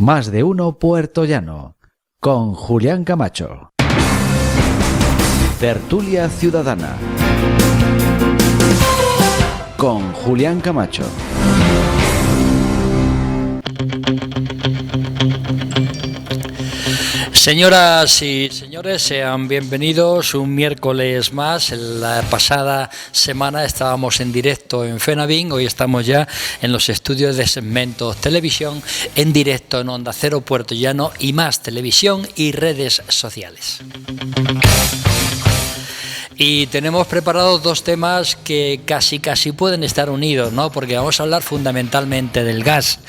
Más de uno puertollano, con Julián Camacho. Tertulia Ciudadana, con Julián Camacho. Señoras y señores, sean bienvenidos un miércoles más. La pasada semana estábamos en directo en FENAVIN, hoy estamos ya en los estudios de Segmentos Televisión, en directo en Onda Cero Puertollano y Más Televisión y redes sociales. Y tenemos preparados dos temas que casi pueden estar unidos, ¿no? Porque vamos a hablar fundamentalmente del gas,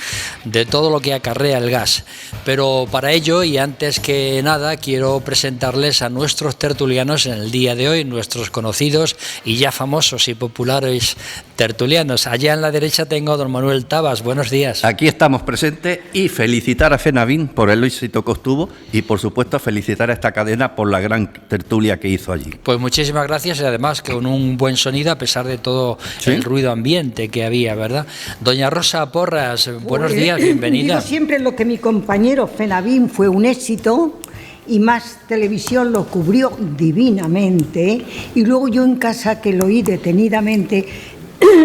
de todo lo que acarrea el gas. Pero para ello, y antes que nada, quiero presentarles a nuestros tertulianos en el día de hoy, nuestros conocidos y ya famosos y populares tertulianos. Allá en la derecha tengo a don Manuel Tabas. Buenos días. Aquí estamos presentes y felicitar a FENAVIN por el éxito que obtuvo y, por supuesto, felicitar a esta cadena por la gran tertulia que hizo allí. Pues muchísimas gracias y además con un buen sonido a pesar de todo el ruido ambiente que había, ¿verdad? Doña Rosa Porras, buenos días, bienvenida. Digo siempre lo que mi compañero FENAVIN fue un éxito y Más Televisión lo cubrió divinamente y luego yo en casa, que lo oí detenidamente,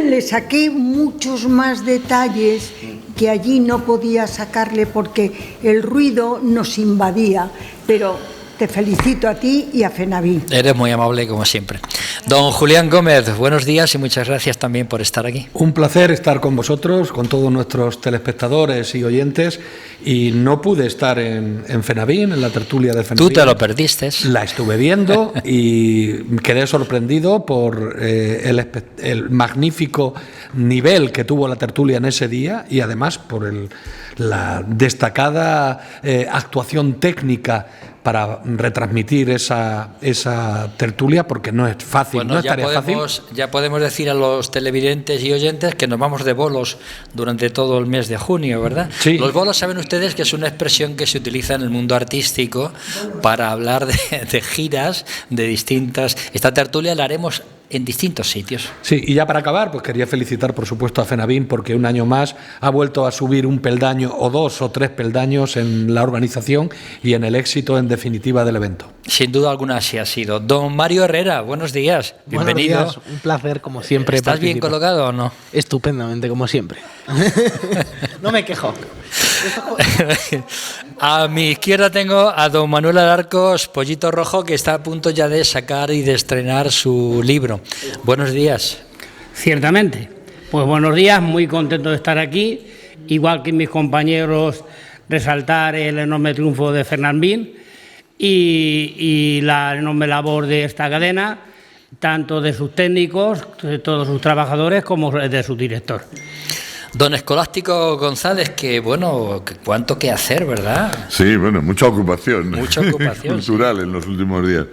le saqué muchos más detalles que allí no podía sacarle porque el ruido nos invadía, pero te felicito a ti y a FENAVIN. Eres muy amable como siempre. Don Julián Gómez, buenos días y muchas gracias también por estar aquí. Un placer estar con vosotros, con todos nuestros telespectadores y oyentes, y no pude estar en FENAVIN, en la tertulia de FENAVIN. Tú te lo perdiste. La estuve viendo y quedé sorprendido por el magnífico nivel que tuvo la tertulia en ese día y además por la destacada actuación técnica para retransmitir esa tertulia, porque no es fácil, bueno, no es tarea fácil. Ya podemos decir a los televidentes y oyentes que nos vamos de bolos durante todo el mes de junio, ¿verdad? Sí. Los bolos, saben ustedes que es una expresión que se utiliza en el mundo artístico para hablar de giras, de distintas... Esta tertulia la haremos en distintos sitios. Sí, y ya para acabar, pues quería felicitar por supuesto a FENAVIN porque un año más ha vuelto a subir un peldaño o dos o tres peldaños en la organización y en el éxito en definitiva del evento. Sin duda alguna así ha sido. Don Mario Herrera, buenos días, bienvenido. Buenos días, un placer como siempre. ¿Estás bien colocado o no? Estupendamente, como siempre. No me quejo. A mi izquierda tengo a don Manuel Alarcos, Pollito Rojo, que está a punto ya de sacar y de estrenar su libro. Buenos días. Ciertamente. Pues buenos días, muy contento de estar aquí. Igual que mis compañeros, resaltar el enorme triunfo de FENAVIN y la enorme labor de esta cadena, tanto de sus técnicos, de todos sus trabajadores, como de su director. Don Escolástico González, que bueno, cuánto que hacer, ¿verdad? Sí, bueno, mucha ocupación. Mucha ocupación cultural sí. En los últimos días.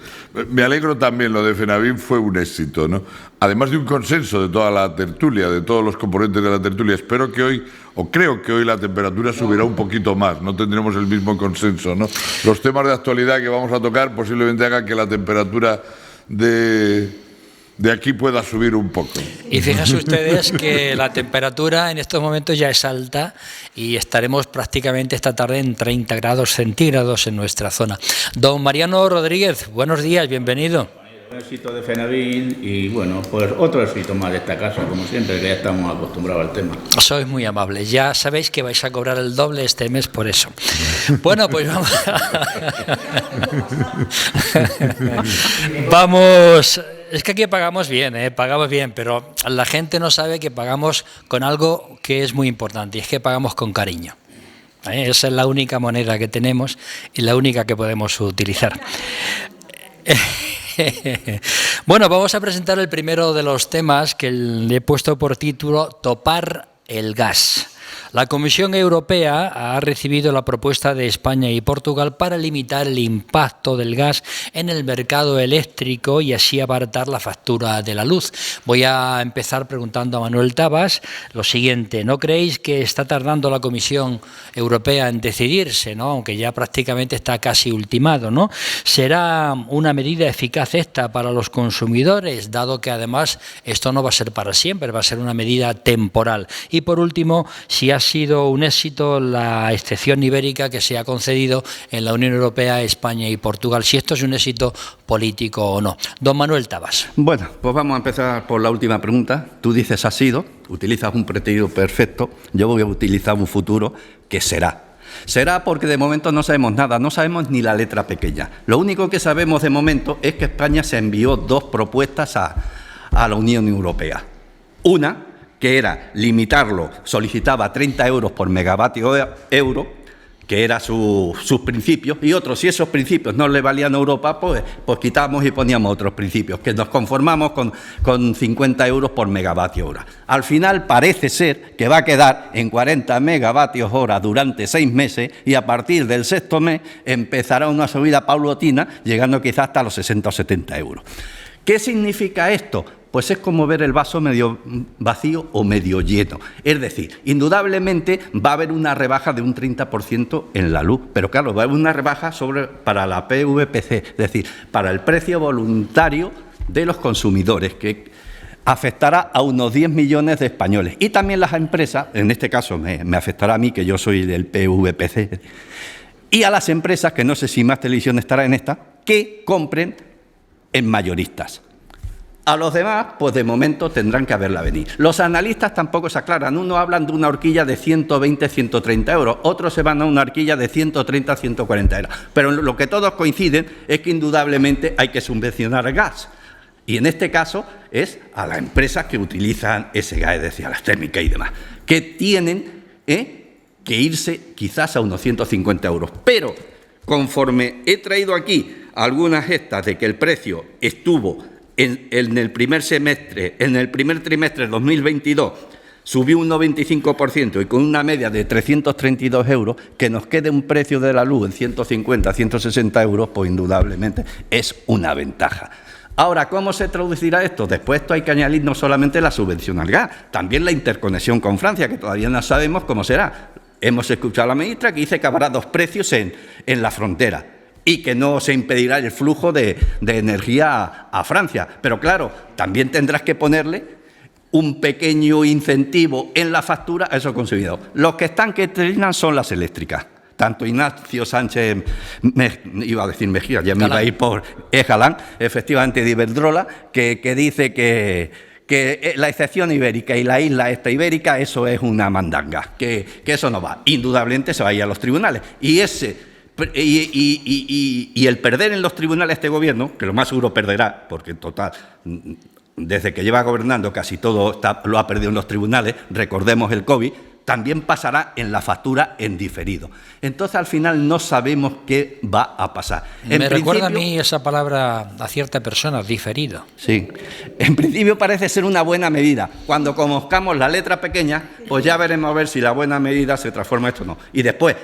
Me alegro también, lo de FENAVIN fue un éxito, ¿no? Además de un consenso de toda la tertulia, de todos los componentes de la tertulia. Espero que hoy, o creo que hoy la temperatura subirá un poquito más, no tendremos el mismo consenso, ¿no? Los temas de actualidad que vamos a tocar posiblemente hagan que la temperatura de aquí pueda subir un poco. Y fíjense ustedes que la temperatura en estos momentos ya es alta y estaremos prácticamente esta tarde en 30 grados centígrados en nuestra zona. Don Mariano Rodríguez, buenos días, bienvenido. Un éxito de FENAVIN y bueno, pues otro éxito más de esta casa, como siempre, que ya estamos acostumbrados al tema. Sois muy amables, ya sabéis que vais a cobrar el doble este mes por eso. Bueno, pues vamos... Es que aquí pagamos bien, pagamos bien, pero la gente no sabe que pagamos con algo que es muy importante, y es que pagamos con cariño. Esa es la única moneda que tenemos y la única que podemos utilizar. Bueno, vamos a presentar el primero de los temas que le he puesto por título Topar el gas. La Comisión Europea ha recibido la propuesta de España y Portugal para limitar el impacto del gas en el mercado eléctrico y así abaratar la factura de la luz. Voy a empezar preguntando a Manuel Tabas lo siguiente. ¿No creéis que está tardando la Comisión Europea en decidirse, ¿no? Aunque ya prácticamente está casi ultimado, ¿no? ¿Será una medida eficaz esta para los consumidores, dado que además esto no va a ser para siempre, va a ser una medida temporal? Y por último, si si ha sido un éxito la excepción ibérica que se ha concedido en la Unión Europea, España y Portugal, si esto es un éxito político o no. Don Manuel Tabas. Bueno, pues vamos a empezar por la última pregunta. Tú dices ha sido, utilizas un pretérito perfecto, yo voy a utilizar un futuro que será. Será porque de momento no sabemos nada, no sabemos ni la letra pequeña. Lo único que sabemos de momento es que España se envió 2 propuestas a la Unión Europea. Una, que era limitarlo, solicitaba 30 euros por megavatio euro, que era sus principios, y otros, si esos principios no le valían a Europa, pues quitamos y poníamos otros principios, que nos conformamos con 50 euros por megavatio hora. Al final parece ser que va a quedar en 40 megavatios hora durante 6 meses, y a partir del 6º mes empezará una subida paulatina, llegando quizás hasta los 60 o 70 euros. ¿Qué significa esto? Pues es como ver el vaso medio vacío o medio lleno. Es decir, indudablemente va a haber una rebaja de un 30% en la luz, pero claro, va a haber una rebaja para la PVPC, es decir, para el precio voluntario de los consumidores, que afectará a unos 10 millones de españoles. Y también las empresas, en este caso me afectará a mí, que yo soy del PVPC, y a las empresas, que no sé si Más Televisión estará en esta, que compren en mayoristas. A los demás, pues de momento tendrán que verla venir. Los analistas tampoco se aclaran. Unos hablan de una horquilla de 120, 130 euros. Otros se van a una horquilla de 130, 140 euros. Pero lo que todos coinciden es que indudablemente hay que subvencionar el gas. Y en este caso es a las empresas que utilizan ese gas, es decir, a las térmicas y demás, que tienen que irse quizás a unos 150 euros. Pero conforme he traído aquí algunas estas de que el precio estuvo en el primer trimestre de 2022 subió un 95% y con una media de 332 euros, que nos quede un precio de la luz en 150, 160 euros, pues indudablemente es una ventaja. Ahora, ¿cómo se traducirá esto? Después esto hay que añadir no solamente la subvención al gas, también la interconexión con Francia, que todavía no sabemos cómo será. Hemos escuchado a la ministra que dice que habrá 2 precios en la frontera, y que no se impedirá el flujo de energía a Francia. Pero claro, también tendrás que ponerle un pequeño incentivo en la factura a esos consumidores. Los que están que trinan son las eléctricas. Tanto Ignacio Sánchez, iba a decir Mejía, ya me iba a ir por Galán, efectivamente de Iberdrola, que dice que la excepción ibérica y la isla esta ibérica, eso es una mandanga, que eso no va. Indudablemente se va a ir a los tribunales. Y el perder en los tribunales este gobierno, que lo más seguro perderá, porque en total, desde que lleva gobernando casi todo lo ha perdido en los tribunales, recordemos el COVID, también pasará en la factura en diferido. Entonces, al final, no sabemos qué va a pasar. Me recuerda a mí esa palabra a cierta persona, diferido. Sí. En principio parece ser una buena medida. Cuando conozcamos la letra pequeña, pues ya veremos a ver si la buena medida se transforma en esto o no. Y después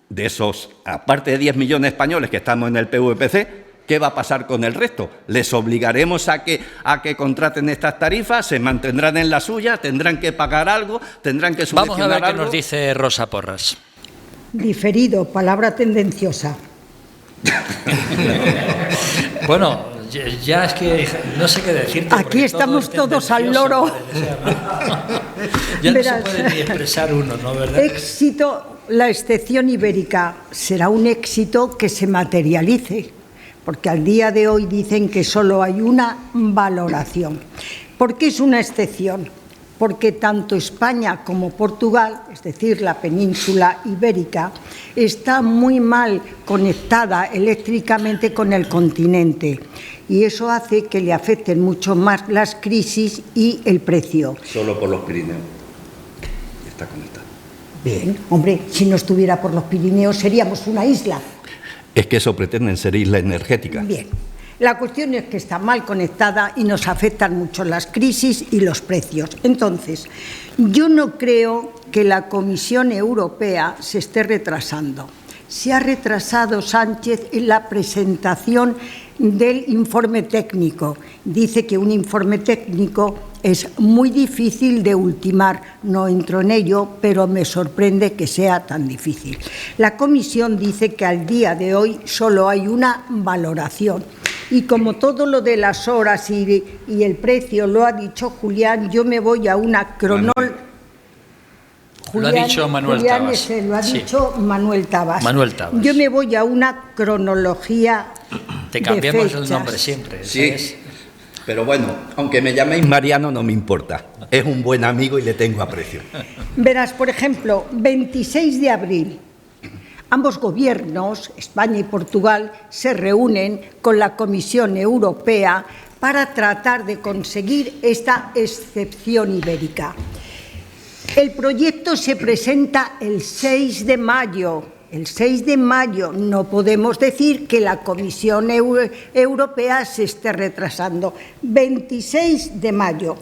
de esos, aparte de 10 millones de españoles que estamos en el PVPC, ¿qué va a pasar con el resto? ¿Les obligaremos a que contraten estas tarifas? ¿Se mantendrán en la suya? ¿Tendrán que pagar algo? ¿Tendrán que subvencionar algo? Vamos a ver qué nos dice Rosa Porras. Diferido, palabra tendenciosa. Bueno, ya es que no sé qué decirte. Aquí estamos todos al loro. Ya no se puede ni expresar uno, ¿no? ¿Verdad? Éxito, la excepción ibérica será un éxito que se materialice, porque al día de hoy dicen que solo hay una valoración. ¿Por qué es una excepción? Porque tanto España como Portugal, es decir, la península ibérica, está muy mal conectada eléctricamente con el continente, y eso hace que le afecten mucho más las crisis y el precio. Solo por los Pirineos está conectado. Bien, hombre, si no estuviera por los Pirineos seríamos una isla. Es que eso pretenden ser isla energética. Bien, la cuestión es que está mal conectada y nos afectan mucho las crisis y los precios. Entonces, yo no creo que la Comisión Europea se esté retrasando. Se ha retrasado Sánchez en la presentación del informe técnico. Dice que un informe técnico es muy difícil de ultimar. No entro en ello, pero me sorprende que sea tan difícil. La Comisión dice que al día de hoy solo hay una valoración. Y como todo lo de las horas y el precio lo ha dicho Julián, yo me voy a una Lo ha dicho Manuel Julián, Tabas. ese lo ha Sí. dicho Manuel Tabas. Manuel Tabas. Yo me voy a una cronología Te de cambiamos el fechas. nombre siempre. Sí, ¿sabes? pero bueno, aunque me llaméis Mariano no me importa. Es un buen amigo y le tengo aprecio. Verás, por ejemplo, 26 de abril, ambos gobiernos, España y Portugal, se reúnen con la Comisión Europea para tratar de conseguir esta excepción ibérica. El proyecto se presenta el 6 de mayo. El 6 de mayo no podemos decir que la Comisión Europea se esté retrasando. 26 de mayo.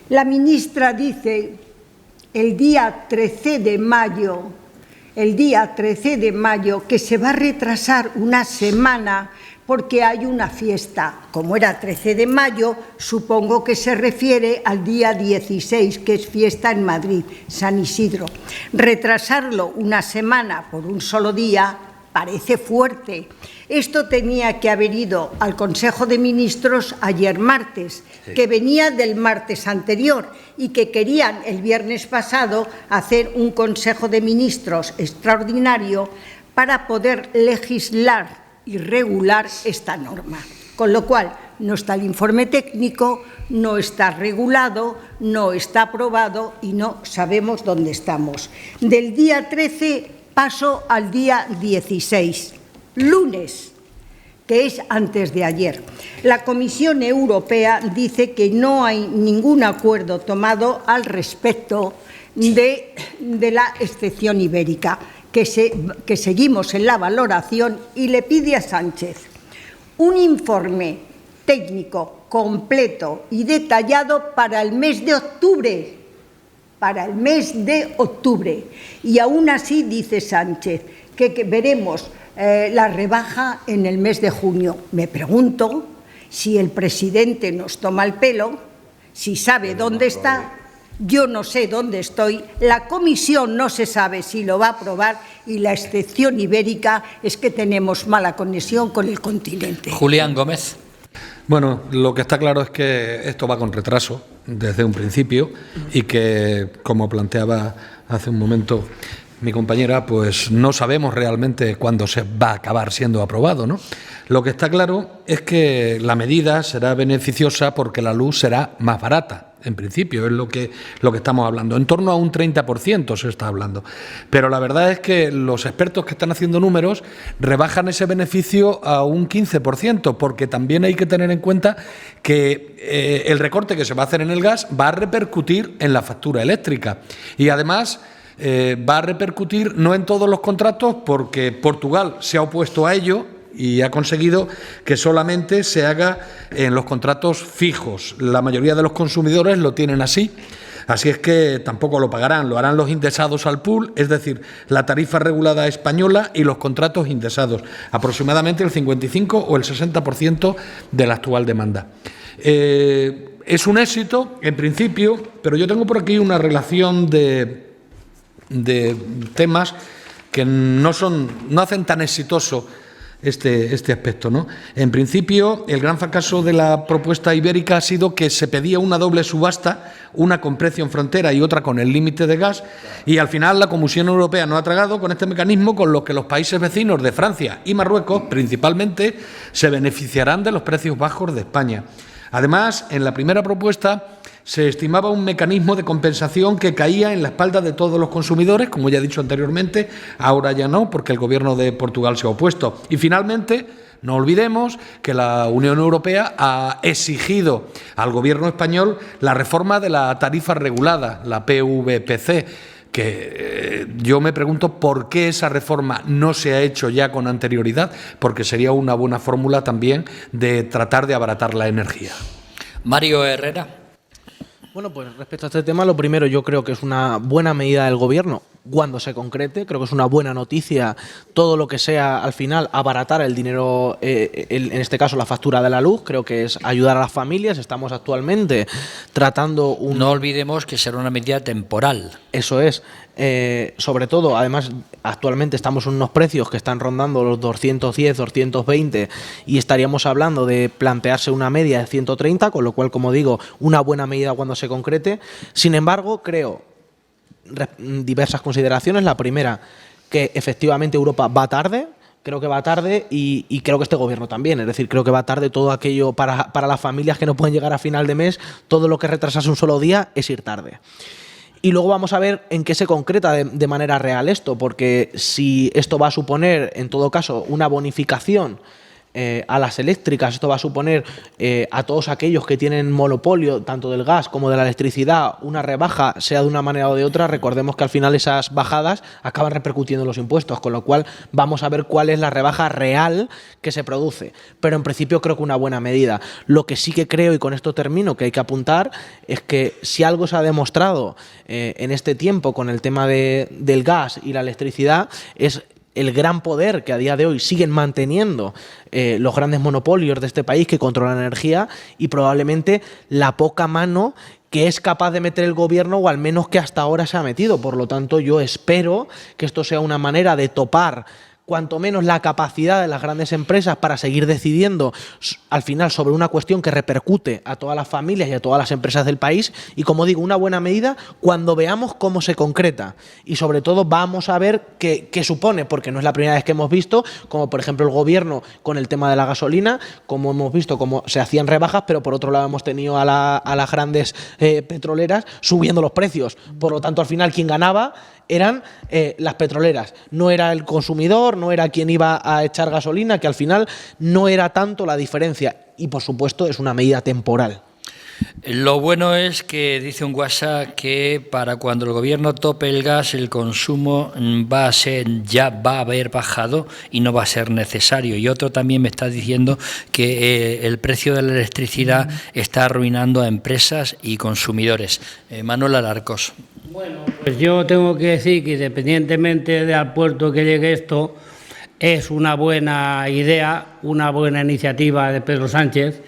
La ministra dice el día 13 de mayo, que se va a retrasar una semana porque hay una fiesta. Como era 13 de mayo, supongo que se refiere al día 16, que es fiesta en Madrid, San Isidro. Retrasarlo una semana por un solo día parece fuerte. Esto tenía que haber ido al Consejo de Ministros ayer martes, que venía del martes anterior y que querían el viernes pasado hacer un Consejo de Ministros extraordinario para poder legislar y regular esta norma. Con lo cual, no está el informe técnico, no está regulado, no está aprobado y no sabemos dónde estamos. Del día 13 paso al día 16, lunes, que es antes de ayer. La Comisión Europea dice que no hay ningún acuerdo tomado al respecto de la excepción ibérica, que seguimos en la valoración, y le pide a Sánchez un informe técnico completo y detallado para el mes de octubre. Y aún así dice Sánchez que veremos la rebaja en el mes de junio. Me pregunto si el presidente nos toma el pelo, si sabe dónde está. Yo no sé dónde estoy, la Comisión no se sabe si lo va a aprobar y la excepción ibérica es que tenemos mala conexión con el continente. Julián Gómez. Bueno, lo que está claro es que esto va con retraso desde un principio y que, como planteaba hace un momento mi compañera, pues no sabemos realmente cuándo se va a acabar siendo aprobado, ¿no? Lo que está claro es que la medida será beneficiosa porque la luz será más barata. En principio, es lo que estamos hablando. En torno a un 30% se está hablando. Pero la verdad es que los expertos que están haciendo números rebajan ese beneficio a un 15%, porque también hay que tener en cuenta que el recorte que se va a hacer en el gas va a repercutir en la factura eléctrica. Y además va a repercutir no en todos los contratos, porque Portugal se ha opuesto a ello y ha conseguido que solamente se haga en los contratos fijos. La mayoría de los consumidores lo tienen así es que tampoco lo pagarán, lo harán los indexados al pool, es decir, la tarifa regulada española y los contratos indexados, aproximadamente el 55 o el 60% de la actual demanda. Es un éxito, en principio, pero yo tengo por aquí una relación de temas que no hacen tan exitoso este aspecto, ¿no? En principio, el gran fracaso de la propuesta ibérica ha sido que se pedía una doble subasta, una con precio en frontera y otra con el límite de gas, y al final la Comisión Europea no ha tragado con este mecanismo, con lo que los países vecinos de Francia y Marruecos, principalmente, se beneficiarán de los precios bajos de España. Además, en la primera propuesta se estimaba un mecanismo de compensación que caía en la espalda de todos los consumidores, como ya he dicho anteriormente, ahora ya no, porque el Gobierno de Portugal se ha opuesto. Y finalmente, no olvidemos que la Unión Europea ha exigido al Gobierno español la reforma de la tarifa regulada, la PVPC, que yo me pregunto por qué esa reforma no se ha hecho ya con anterioridad, porque sería una buena fórmula también de tratar de abaratar la energía. Mario Herrera. Bueno, pues respecto a este tema, lo primero, yo creo que es una buena medida del Gobierno cuando se concrete. Creo que es una buena noticia todo lo que sea, al final, abaratar el dinero, en este caso la factura de la luz. Creo que es ayudar a las familias. Estamos actualmente tratando un... No olvidemos que será una medida temporal. Eso es. Sobre todo, además, actualmente estamos en unos precios que están rondando los 210, 220 y estaríamos hablando de plantearse una media de 130, con lo cual, como digo, una buena medida cuando se concrete. Sin embargo, creo diversas consideraciones. La primera, que efectivamente Europa va tarde. Creo que va tarde y creo que este gobierno también. Es decir, creo que va tarde todo aquello para las familias que no pueden llegar a final de mes. Todo lo que retrasase un solo día es ir tarde. Y luego vamos a ver en qué se concreta de manera real esto, porque si esto va a suponer, en todo caso, una bonificación a las eléctricas, esto va a suponer a todos aquellos que tienen monopolio tanto del gas como de la electricidad una rebaja, sea de una manera o de otra. Recordemos que al final esas bajadas acaban repercutiendo en los impuestos, con lo cual vamos a ver cuál es la rebaja real que se produce, pero en principio creo que una buena medida. Lo que sí que creo, y con esto termino, que hay que apuntar es que si algo se ha demostrado en este tiempo con el tema del gas y la electricidad es el gran poder que a día de hoy siguen manteniendo los grandes monopolios de este país que controlan la energía, y probablemente la poca mano que es capaz de meter el gobierno, o al menos que hasta ahora se ha metido. Por lo tanto, yo espero que esto sea una manera de topar cuanto menos la capacidad de las grandes empresas para seguir decidiendo al final sobre una cuestión que repercute a todas las familias y a todas las empresas del país, y como digo, una buena medida cuando veamos cómo se concreta, y sobre todo vamos a ver qué supone, porque no es la primera vez que hemos visto, como por ejemplo el gobierno con el tema de la gasolina, como hemos visto cómo se hacían rebajas, pero por otro lado hemos tenido a las grandes petroleras subiendo los precios. Por lo tanto, al final quien ganaba eran las petroleras, no era el consumidor, no era quien iba a echar gasolina, que al final no era tanto la diferencia, y por supuesto es una medida temporal. Lo bueno es que dice un WhatsApp que para cuando el gobierno tope el gas, el consumo ya va a haber bajado y no va a ser necesario. Y otro también me está diciendo que el precio de la electricidad está arruinando a empresas y consumidores. Manuel Alarcos. Bueno, pues yo tengo que decir que independientemente de al puerto que llegue esto, es una buena idea, una buena iniciativa de Pedro Sánchez,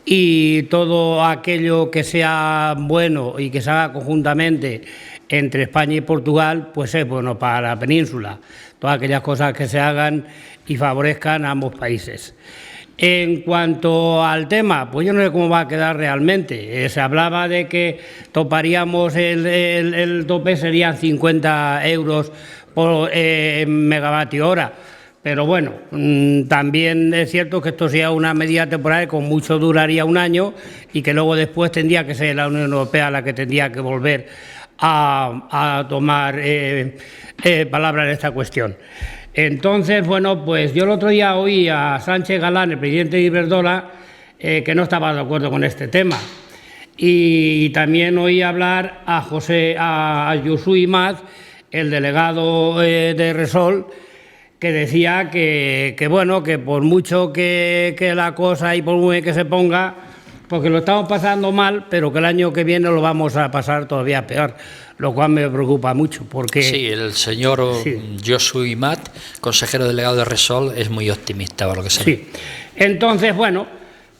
y todo aquello que sea bueno y que se haga conjuntamente entre España y Portugal, pues es bueno para la península. Todas aquellas cosas que se hagan y favorezcan a ambos países. En cuanto al tema, pues yo no sé cómo va a quedar realmente. Se hablaba de que toparíamos el tope, serían 50 euros por megavatio hora. Pero bueno, también es cierto que esto sea una medida temporal, con mucho duraría un año, y que luego después tendría que ser la Unión Europea la que tendría que volver a tomar palabra en esta cuestión. Entonces, bueno, pues yo el otro día oí a Sánchez Galán, el presidente de Iberdrola, que no estaba de acuerdo con este tema. Y también oí hablar a Josué Imaz, el delegado de Repsol, que decía que bueno, que por mucho que la cosa y por muy bien que se ponga, porque lo estamos pasando mal, pero que el año que viene lo vamos a pasar todavía peor, lo cual me preocupa mucho, porque... Sí, el señor Josué Imaz, consejero delegado de Repsol, es muy optimista por lo que se ve. Sí, entonces, bueno,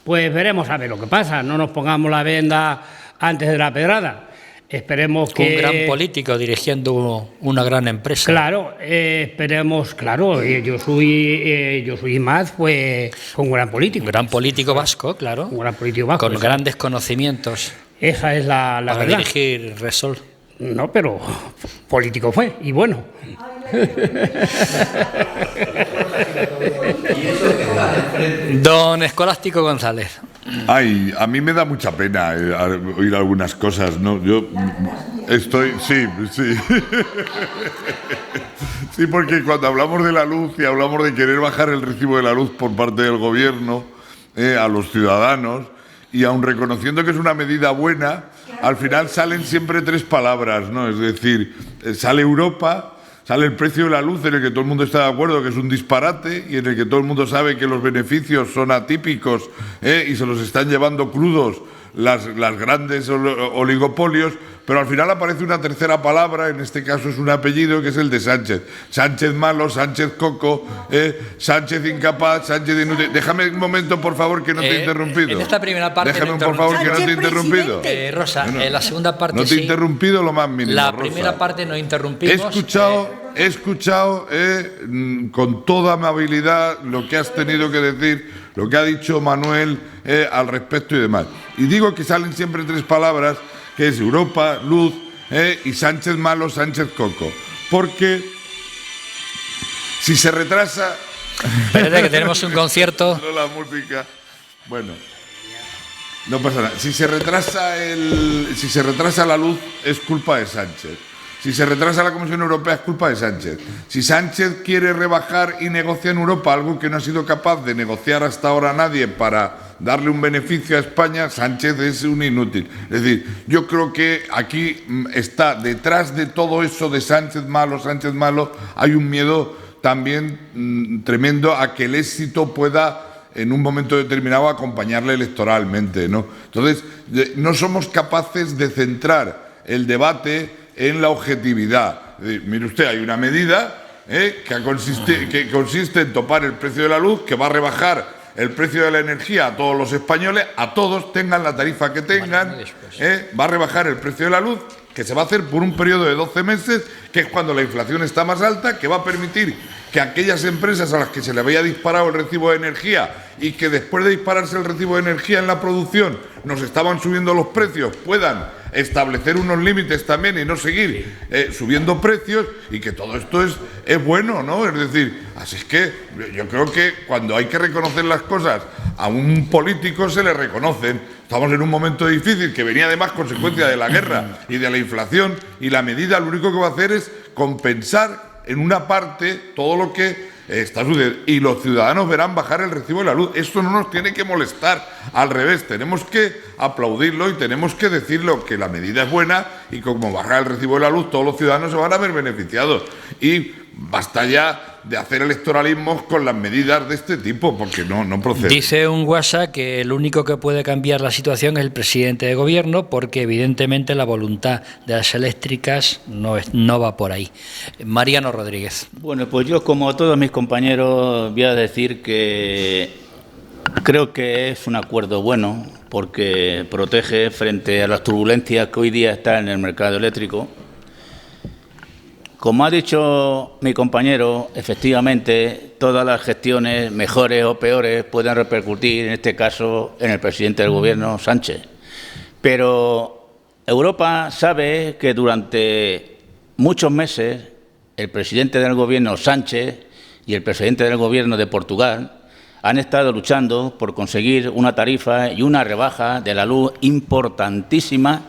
pues veremos a ver lo que pasa, no nos pongamos la venda antes de la pedrada. Esperemos que... Un gran político dirigiendo una gran empresa. Claro, esperemos, claro, Josué Imaz fue un gran político. Un gran político vasco, claro. Un gran político vasco. Con grandes conocimientos. Esa es la para verdad. Dirigir Repsol. No, pero político fue, y bueno. Don Escolástico González. Ay, a mí me da mucha pena oír algunas cosas, ¿no? Yo estoy... Sí. Sí, porque cuando hablamos de la luz y hablamos de querer bajar el recibo de la luz por parte del gobierno a los ciudadanos, y aun reconociendo que es una medida buena, al final salen siempre tres palabras, ¿no? Es decir, sale Europa, sale el precio de la luz, en el que todo el mundo está de acuerdo que es un disparate, y en el que todo el mundo sabe que los beneficios son atípicos y se los están llevando crudos las grandes oligopolios, pero al final aparece una tercera palabra, en este caso es un apellido, que es el de Sánchez. Sánchez malo, Sánchez coco, Sánchez incapaz, Sánchez inútil. Déjame un momento, por favor, que no te he interrumpido. En esta primera parte... Déjame, por favor, que no te he interrumpido. Rosa, Bueno, en la segunda parte no te he interrumpido lo más mínimo, La Rosa. primera parte no interrumpimos. He escuchado con toda amabilidad lo que has tenido que decir, lo que ha dicho Manuel al respecto y demás. Y digo que salen siempre tres palabras, que es Europa, luz y Sánchez malo, Sánchez coco. Porque si se retrasa... Espérate que tenemos un concierto. No, la música. Bueno, no pasa nada. Si se retrasa la luz, es culpa de Sánchez. Si se retrasa la Comisión Europea, es culpa de Sánchez. Si Sánchez quiere rebajar y negocia en Europa algo que no ha sido capaz de negociar hasta ahora nadie para darle un beneficio a España, Sánchez es un inútil. Es decir, yo creo que aquí está detrás de todo eso de Sánchez malo, hay un miedo también tremendo a que el éxito pueda en un momento determinado acompañarle electoralmente, ¿no? Entonces, no somos capaces de centrar el debate en la objetividad. Mire usted, hay una medida que consiste en topar el precio de la luz, que va a rebajar el precio de la energía a todos los españoles, a todos, tengan la tarifa que tengan, va a rebajar el precio de la luz, que se va a hacer por un periodo de 12 meses, que es cuando la inflación está más alta, que va a permitir que aquellas empresas a las que se le había disparado el recibo de energía y que después de dispararse el recibo de energía en la producción nos estaban subiendo los precios, puedan establecer unos límites también y no seguir subiendo precios, y que todo esto es bueno, ¿no? Es decir, así es que yo creo que cuando hay que reconocer las cosas a un político se le reconocen. Estamos en un momento difícil que venía además consecuencia de la guerra y de la inflación, y la medida lo único que va a hacer es compensar en una parte todo lo que está sucediendo, y los ciudadanos verán bajar el recibo de la luz. Esto no nos tiene que molestar, al revés, tenemos que aplaudirlo y tenemos que decirlo, que la medida es buena, y como baja el recibo de la luz, todos los ciudadanos se van a ver beneficiados. Y basta ya de hacer electoralismos con las medidas de este tipo, porque no procede. Dice un WhatsApp que el único que puede cambiar la situación es el presidente de gobierno, porque evidentemente la voluntad de las eléctricas no va por ahí. Mariano Rodríguez. Bueno, pues yo, como todos mis compañeros, voy a decir que creo que es un acuerdo bueno, porque protege frente a las turbulencias que hoy día están en el mercado eléctrico. Como ha dicho mi compañero, efectivamente, todas las gestiones, mejores o peores, pueden repercutir, en este caso, en el presidente del Gobierno, Sánchez. Pero Europa sabe que durante muchos meses el presidente del Gobierno, Sánchez, y el presidente del Gobierno de Portugal han estado luchando por conseguir una tarifa y una rebaja de la luz importantísima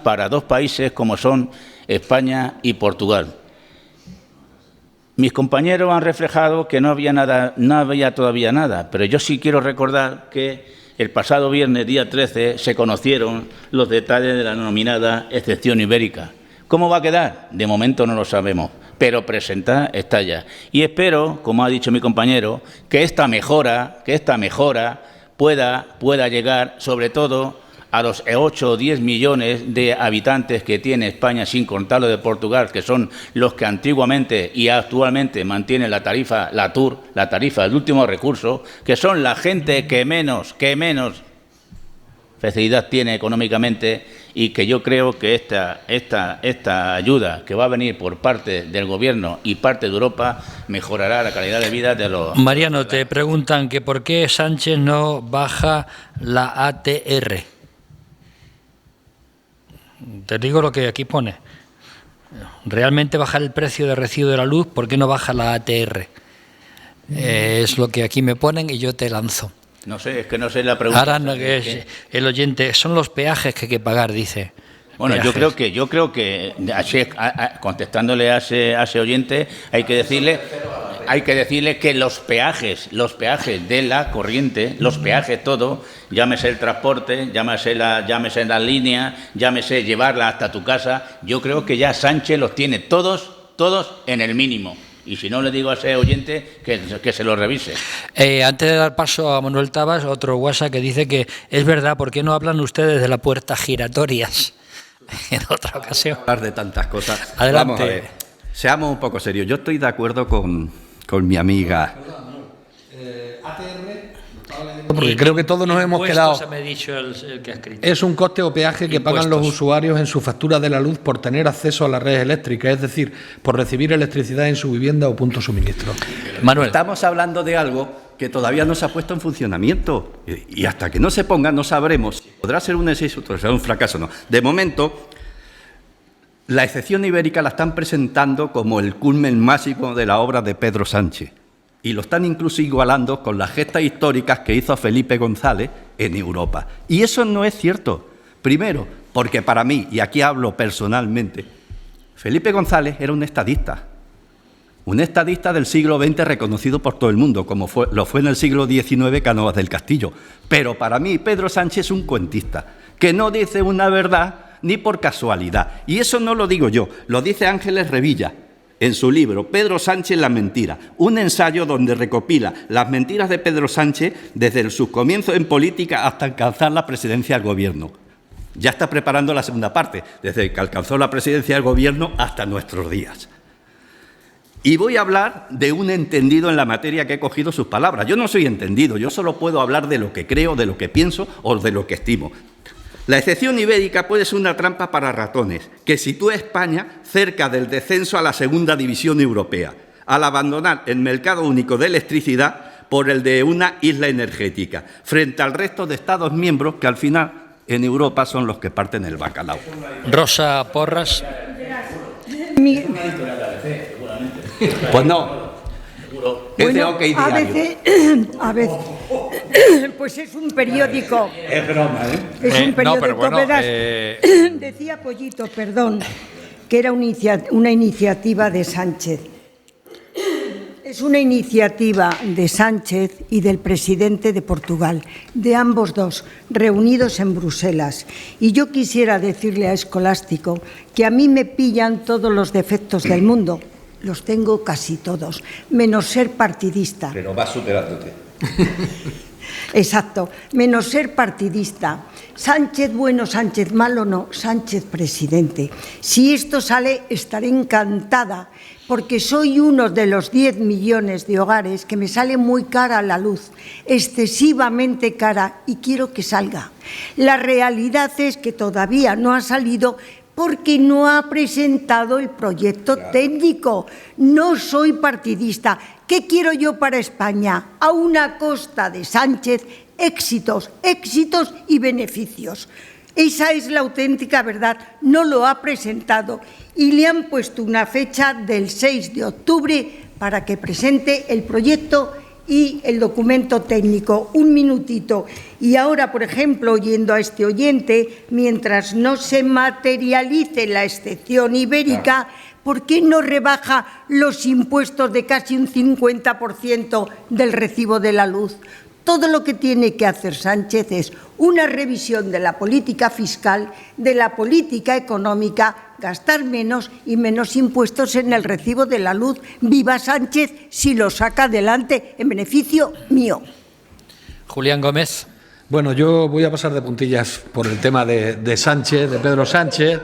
para dos países como son España y Portugal. Mis compañeros han reflejado que no había todavía nada, pero yo sí quiero recordar que el pasado viernes, día 13, se conocieron los detalles de la denominada excepción ibérica. ¿Cómo va a quedar? De momento no lo sabemos, pero presentada está ya. Y espero, como ha dicho mi compañero, que esta mejora pueda llegar, sobre todo, a los 8 o 10 millones de habitantes que tiene España, sin contar lo de Portugal, que son los que antiguamente y actualmente mantienen la tarifa, la TUR, la tarifa del último recurso, que son la gente que menos facilidad tiene económicamente, y que yo creo que esta ayuda que va a venir por parte del Gobierno y parte de Europa mejorará la calidad de vida de los... Mariano, te preguntan que por qué Sánchez no baja la ATR. Te digo lo que aquí pone. Realmente bajar el precio de recibo de la luz, ¿por qué no baja la ATR? Es lo que aquí me ponen y yo te lanzo. No sé, es que no sé la pregunta. Ahora no, que es el oyente, son los peajes que hay que pagar, dice. Bueno, peajes. yo creo que contestándole a ese oyente, hay que decirle que los peajes de la corriente, los peajes todo, llámese el transporte, llámese la línea, llámese llevarla hasta tu casa, yo creo que ya Sánchez los tiene todos en el mínimo. Y si no, le digo a ese oyente que se lo revise. Antes de dar paso a Manuel Tabas, otro WhatsApp que dice que es verdad, ¿por qué no hablan ustedes de las puertas giratorias en otra ocasión? Hablar de tantas cosas. Adelante. Vamos a ver, seamos un poco serios. Yo estoy de acuerdo con mi amiga. Porque creo que todos nos hemos quedado. Me ha dicho el que ha escrito. Es un coste o peaje que pagan los Impuestos. usuarios en su factura de la luz por tener acceso a la red eléctrica, es decir, por recibir electricidad en su vivienda o punto de suministro. Manuel. Estamos hablando de algo que todavía no se ha puesto en funcionamiento. Y hasta que no se ponga no sabremos si podrá ser un éxito o será un fracaso o no. De momento, la excepción ibérica la están presentando como el culmen máximo de la obra de Pedro Sánchez. Y lo están incluso igualando con las gestas históricas que hizo Felipe González en Europa. Y eso no es cierto. Primero, porque para mí, y aquí hablo personalmente, Felipe González era un estadista del siglo XX reconocido por todo el mundo, como lo fue en el siglo XIX Cánovas del Castillo. Pero para mí Pedro Sánchez es un cuentista, que no dice una verdad ni por casualidad. Y eso no lo digo yo, lo dice Ángeles Revilla en su libro Pedro Sánchez la mentira, un ensayo donde recopila las mentiras de Pedro Sánchez desde sus comienzos en política hasta alcanzar la presidencia del gobierno. Ya está preparando la segunda parte, desde que alcanzó la presidencia del gobierno hasta nuestros días. Y voy a hablar de un entendido en la materia que he cogido sus palabras. Yo no soy entendido, yo solo puedo hablar de lo que creo, de lo que pienso o de lo que estimo. La excepción ibérica puede ser una trampa para ratones, que sitúa a España cerca del descenso a la segunda división europea, al abandonar el mercado único de electricidad por el de una isla energética, frente al resto de Estados miembros que al final en Europa son los que parten el bacalao. Rosa Porras. Pues no. Bueno, OK Diario. a veces, pues es un periódico. Es broma, ¿eh? Es un periódico, pero bueno, verás. Decía Pollito, perdón, que era una iniciativa de Sánchez. Es una iniciativa de Sánchez y del presidente de Portugal, de ambos dos, reunidos en Bruselas. Y yo quisiera decirle a Escolástico que a mí me pillan todos los defectos del mundo. Los tengo casi todos, menos ser partidista. Pero vas superándote. Exacto, menos ser partidista. Sánchez bueno, Sánchez malo, no, Sánchez presidente. Si esto sale, estaré encantada, porque soy uno de los 10 millones de hogares que me sale muy cara la luz, excesivamente cara, y quiero que salga. La realidad es que todavía no ha salido porque no ha presentado el proyecto técnico. No soy partidista. ¿Qué quiero yo para España? A una costa de Sánchez, éxitos, éxitos y beneficios. Esa es la auténtica verdad. No lo ha presentado y le han puesto una fecha del 6 de octubre para que presente el proyecto y el documento técnico. Un minutito. Y ahora, por ejemplo, oyendo a este oyente, mientras no se materialice la excepción ibérica, ¿por qué no rebaja los impuestos de casi un 50% del recibo de la luz? Todo lo que tiene que hacer Sánchez es una revisión de la política fiscal, de la política económica, gastar menos y menos impuestos en el recibo de la luz. ¡Viva Sánchez si lo saca adelante en beneficio mío! Julián Gómez. Bueno, yo voy a pasar de puntillas por el tema de Sánchez, de Pedro Sánchez.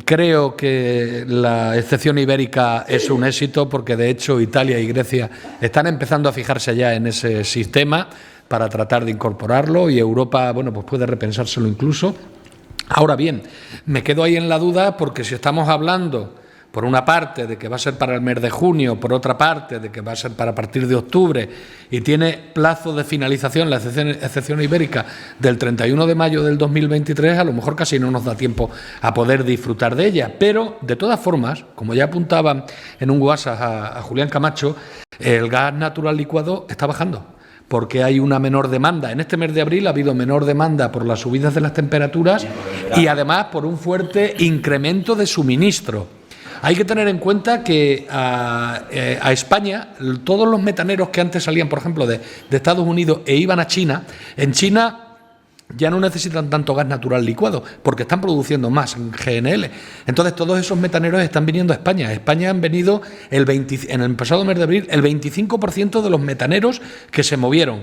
Creo que la excepción ibérica es un éxito porque, de hecho, Italia y Grecia están empezando a fijarse ya en ese sistema para tratar de incorporarlo y Europa, bueno, pues puede repensárselo incluso. Ahora bien, me quedo ahí en la duda porque si estamos hablando, por una parte, de que va a ser para el mes de junio, por otra parte, de que va a ser para a partir de octubre y tiene plazo de finalización la excepción ibérica del 31 de mayo del 2023, a lo mejor casi no nos da tiempo a poder disfrutar de ella. Pero, de todas formas, como ya apuntaba en un WhatsApp a Julián Camacho, el gas natural licuado está bajando, porque hay una menor demanda. En este mes de abril ha habido menor demanda por las subidas de las temperaturas y además por un fuerte incremento de suministro. Hay que tener en cuenta que a España, todos los metaneros que antes salían, por ejemplo, de Estados Unidos e iban a China, en China ya no necesitan tanto gas natural licuado, porque están produciendo más en GNL. Entonces, todos esos metaneros están viniendo a España. A España han venido, en el pasado mes de abril, el 25% de los metaneros que se movieron.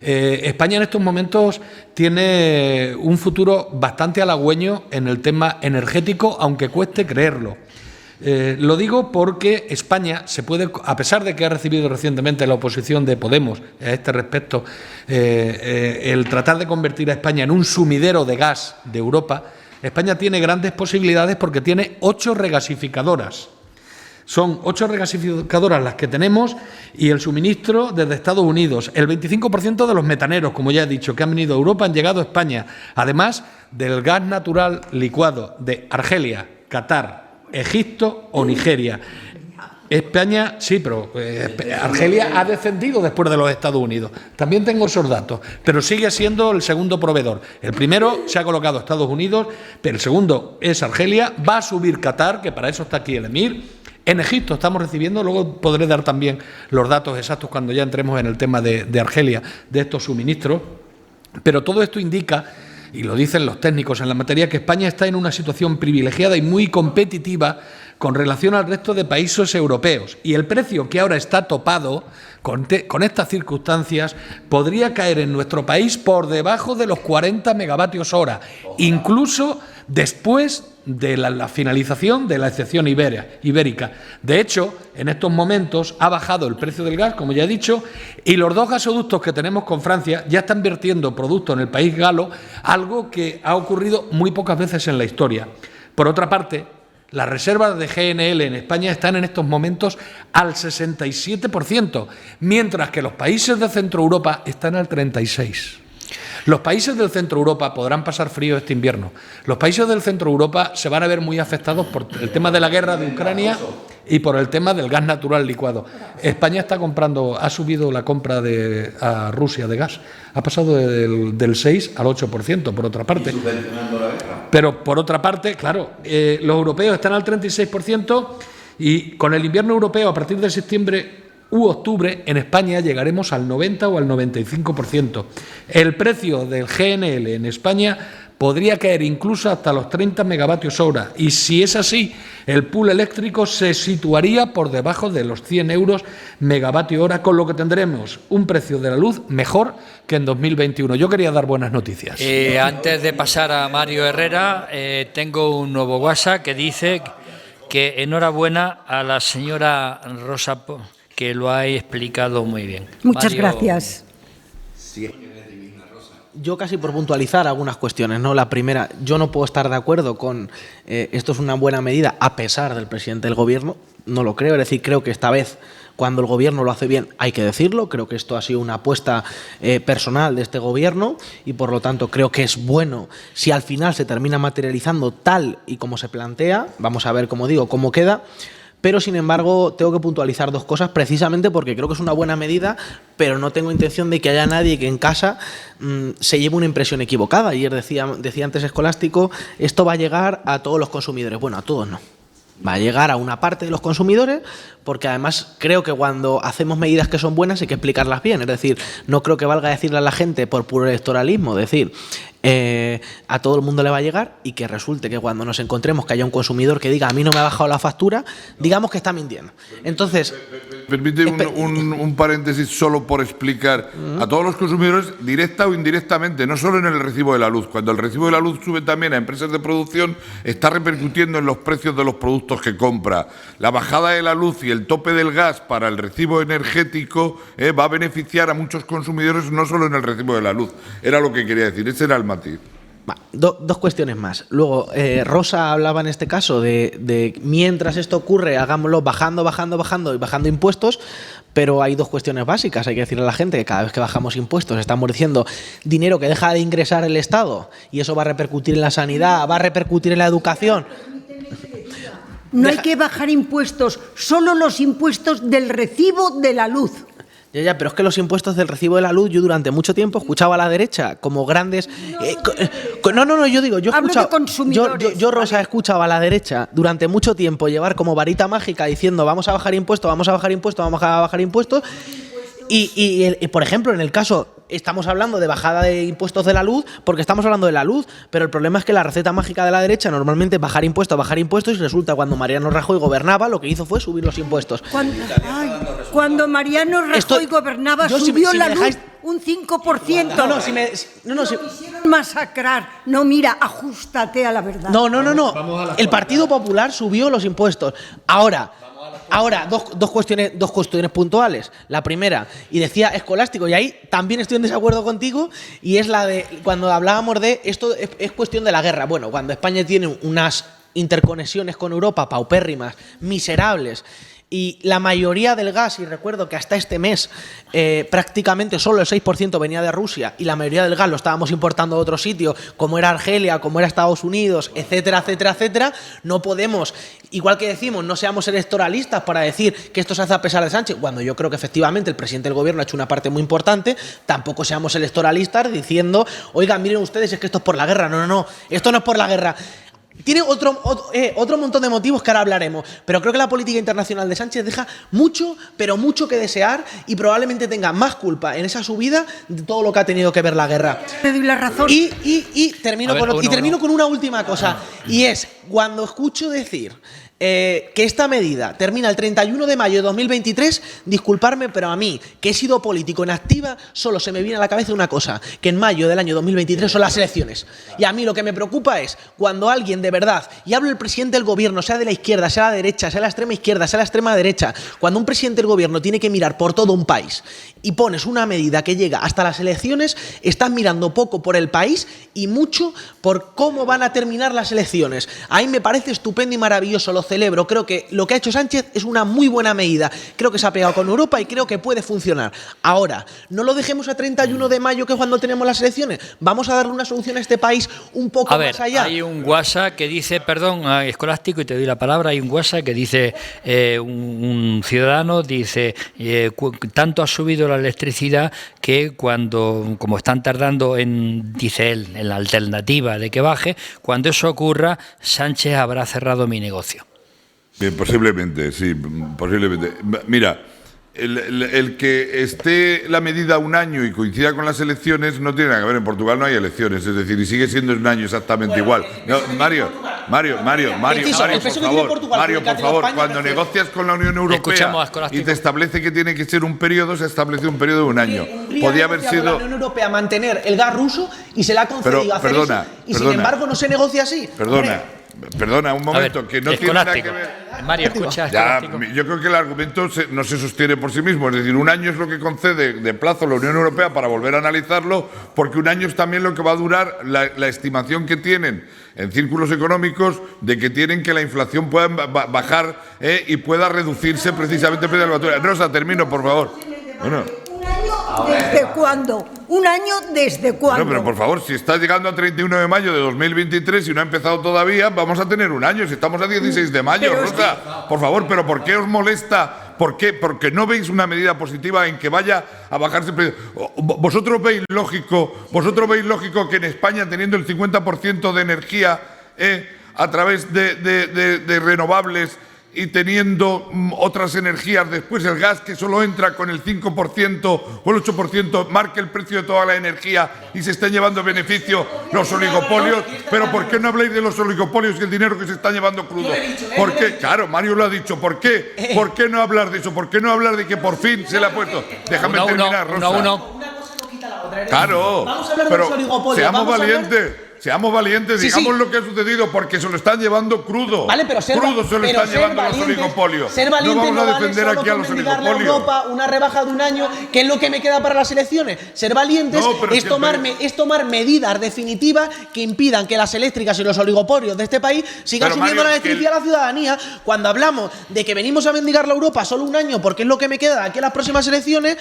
España en estos momentos tiene un futuro bastante halagüeño en el tema energético, aunque cueste creerlo. Lo digo porque España se puede, a pesar de que ha recibido recientemente la oposición de Podemos a este respecto, el tratar de convertir a España en un sumidero de gas de Europa, España tiene grandes posibilidades porque tiene 8 regasificadoras. Son 8 regasificadoras las que tenemos y el suministro desde Estados Unidos. El 25% de los metaneros, como ya he dicho, que han venido a Europa han llegado a España. Además del gas natural licuado de Argelia, Qatar, Egipto o Nigeria. España, sí, pero Argelia ha descendido después de los Estados Unidos. También tengo esos datos, pero sigue siendo el segundo proveedor. El primero se ha colocado Estados Unidos, pero el segundo es Argelia. Va a subir Qatar, que para eso está aquí el emir. En Egipto estamos recibiendo, luego podré dar también los datos exactos cuando ya entremos en el tema de Argelia, de estos suministros. Pero todo esto indica, y lo dicen los técnicos en la materia, que España está en una situación privilegiada y muy competitiva con relación al resto de países europeos. Y el precio que ahora está topado con estas circunstancias podría caer en nuestro país por debajo de los 40 megavatios hora, incluso después de la finalización de la excepción ibérica. De hecho, en estos momentos ha bajado el precio del gas, como ya he dicho, y los 2 gasoductos que tenemos con Francia ya están vertiendo producto en el país galo, algo que ha ocurrido muy pocas veces en la historia. Por otra parte, las reservas de GNL en España están en estos momentos al 67%, mientras que los países de Centro Europa están al 36%. Los países del Centro Europa podrán pasar frío este invierno. Los países del Centro Europa se van a ver muy afectados por el tema de la guerra de Ucrania y por el tema del gas natural licuado. España está comprando, ha subido la compra a Rusia de gas. Ha pasado del 6 al 8%, por otra parte. Pero por otra parte, claro, los europeos están al 36% y con el invierno europeo a partir de septiembre u octubre, en España llegaremos al 90 o al 95%. El precio del GNL en España podría caer incluso hasta los 30 megavatios hora y si es así, el pool eléctrico se situaría por debajo de los 100 euros megavatio hora, con lo que tendremos un precio de la luz mejor que en 2021. Yo quería dar buenas noticias. Antes de pasar a Mario Herrera, tengo un nuevo WhatsApp que dice que enhorabuena a la señora Rosa, que lo ha explicado muy bien. Muchas Mario, gracias. Yo casi por puntualizar algunas cuestiones, ¿no? La primera, yo no puedo estar de acuerdo con esto es una buena medida a pesar del presidente del Gobierno, no lo creo, es decir, creo que esta vez cuando el Gobierno lo hace bien hay que decirlo, creo que esto ha sido una apuesta personal de este Gobierno y por lo tanto creo que es bueno si al final se termina materializando tal y como se plantea, vamos a ver, como digo, cómo queda. Pero, sin embargo, tengo que puntualizar 2 cosas precisamente porque creo que es una buena medida, pero no tengo intención de que haya nadie que en casa se lleve una impresión equivocada. Ayer decía antes Escolástico, esto va a llegar a todos los consumidores. Bueno, a todos no. Va a llegar a una parte de los consumidores porque además creo que cuando hacemos medidas que son buenas hay que explicarlas bien. Es decir, no creo que valga decirle a la gente por puro electoralismo, decir, a todo el mundo le va a llegar y que resulte que cuando nos encontremos que haya un consumidor que diga a mí no me ha bajado la factura, digamos que está mintiendo. Entonces, permite un paréntesis solo por explicar a todos los consumidores, directa o indirectamente, no solo en el recibo de la luz. Cuando el recibo de la luz sube también a empresas de producción, está repercutiendo en los precios de los productos que compra. La bajada de la luz y el tope del gas para el recibo energético va a beneficiar a muchos consumidores, no solo en el recibo de la luz. Era lo que quería decir, ese era el matiz. Dos cuestiones más. Luego, Rosa hablaba en este caso de mientras esto ocurre, hagámoslo bajando y bajando impuestos, pero hay 2 cuestiones básicas. Hay que decirle a la gente que cada vez que bajamos impuestos estamos diciendo dinero que deja de ingresar el Estado y eso va a repercutir en la sanidad, va a repercutir en la educación. No hay que bajar impuestos, solo los impuestos del recibo de la luz. Ya, pero es que los impuestos del recibo de la luz, yo durante mucho tiempo escuchaba a la derecha como grandes... Yo, Rosa, escuchaba a la derecha durante mucho tiempo llevar como varita mágica diciendo vamos a bajar impuestos, vamos a bajar impuestos, vamos a bajar impuestos. Y, por ejemplo, en el caso, estamos hablando de bajada de impuestos de la luz porque estamos hablando de la luz, pero el problema es que la receta mágica de la derecha normalmente es bajar impuestos y resulta cuando Mariano Rajoy gobernaba lo que hizo fue subir los impuestos. Cuando Mariano Rajoy gobernaba subió la luz un 5%. No, quisieron masacrar. No, mira, ajustate a la verdad. No. El Partido Popular subió los impuestos. Ahora, dos cuestiones puntuales. La primera, y decía Escolástico, y ahí también estoy en desacuerdo contigo, y es la de cuando hablábamos de esto es cuestión de la guerra. Bueno, cuando España tiene unas interconexiones con Europa paupérrimas, miserables, y la mayoría del gas, y recuerdo que hasta este mes prácticamente solo el 6% venía de Rusia y la mayoría del gas lo estábamos importando de otro sitio, como era Argelia, como era Estados Unidos, etcétera, etcétera, etcétera, no podemos, igual que decimos, no seamos electoralistas para decir que esto se hace a pesar de Sánchez, cuando yo creo que efectivamente el presidente del gobierno ha hecho una parte muy importante, tampoco seamos electoralistas diciendo, oigan, miren ustedes, es que esto es por la guerra. No, no, no, esto no es por la guerra. Tiene otro montón de motivos que ahora hablaremos, pero creo que la política internacional de Sánchez deja mucho, pero mucho que desear y probablemente tenga más culpa en esa subida de todo lo que ha tenido que ver la guerra. Te doy la razón. Y termino con una última cosa, y es cuando escucho decir que esta medida termina el 31 de mayo de 2023, disculparme, pero a mí, que he sido político en activa, solo se me viene a la cabeza una cosa, que en mayo del año 2023 son las elecciones. Y a mí lo que me preocupa es cuando alguien de verdad, y hablo del presidente del gobierno, sea de la izquierda, sea de la derecha, sea de la extrema izquierda, sea de la extrema derecha, cuando un presidente del gobierno tiene que mirar por todo un país y pones una medida que llega hasta las elecciones, estás mirando poco por el país y mucho por cómo van a terminar las elecciones. A mí me parece estupendo y maravilloso, lo celebro, creo que lo que ha hecho Sánchez es una muy buena medida, creo que se ha pegado con Europa y creo que puede funcionar. Ahora, no lo dejemos a 31 de mayo, que es cuando tenemos las elecciones, vamos a darle una solución a este país un poco más allá. Hay un WhatsApp que dice, perdón, Escolástico, y te doy la palabra, hay un WhatsApp que dice, un ciudadano dice, tanto ha subido la electricidad que cuando, como están tardando en, dice él, en la alternativa de que baje, cuando eso ocurra, Sánchez habrá cerrado mi negocio. Bien, posiblemente, sí, posiblemente. Mira, el que esté la medida un año y coincida con las elecciones no tiene nada que ver. En Portugal no hay elecciones, es decir, y sigue siendo un año exactamente igual. No, Mario, por favor, cuando negocias con la Unión Europea y te establece que tiene que ser un periodo, se establece un periodo de un año. Podía haber sido la Unión Europea mantener el gas ruso y se le ha concedido hacer eso. Y sin embargo no se negocia así. Perdona, un momento, ver, que no tiene nada que ver. Mario, escucha. Ya, yo creo que el argumento no se sostiene por sí mismo. Es decir, un año es lo que concede de plazo la Unión Europea para volver a analizarlo, porque un año es también lo que va a durar la estimación que tienen en círculos económicos de que tienen que la inflación pueda bajar y pueda reducirse precisamente. Rosa, termino, por favor. Bueno. ¿Desde cuándo? ¿Un año desde cuándo? No, pero por favor, si está llegando a 31 de mayo de 2023 y no ha empezado todavía, vamos a tener un año. Si estamos a 16 de mayo, Rosa, por favor, pero ¿por qué os molesta? ¿Por qué? Porque no veis una medida positiva en que vaya a bajarse el precio. ¿Vosotros veis lógico que en España, teniendo el 50% de energía a través de renovables y teniendo otras energías, después el gas, que solo entra con el 5% o el 8%, marque el precio de toda la energía y se están llevando beneficio los oligopolios? Pero ¿por qué no habláis de los oligopolios y el dinero que se está llevando crudo? ¿Por qué? Claro, Mario lo ha dicho. ¿Por qué? ¿Por qué no hablar de eso? ¿Por qué no hablar de que por fin se le ha puesto? Déjame terminar, Rosa. Claro, pero seamos valientes, digamos lo que ha sucedido, porque se lo están llevando crudo. Vale, pero se lo están llevando los oligopolios. Ser valiente no vale defender aquí a los oligopolios. A Europa una rebaja de un año, que es lo que me queda para las elecciones. Ser valientes es tomar medidas definitivas que impidan que las eléctricas y los oligopolios de este país sigan subiendo la electricidad a la ciudadanía. Cuando hablamos de que venimos a mendigarle a Europa solo un año porque es lo que me queda de aquí a las próximas elecciones,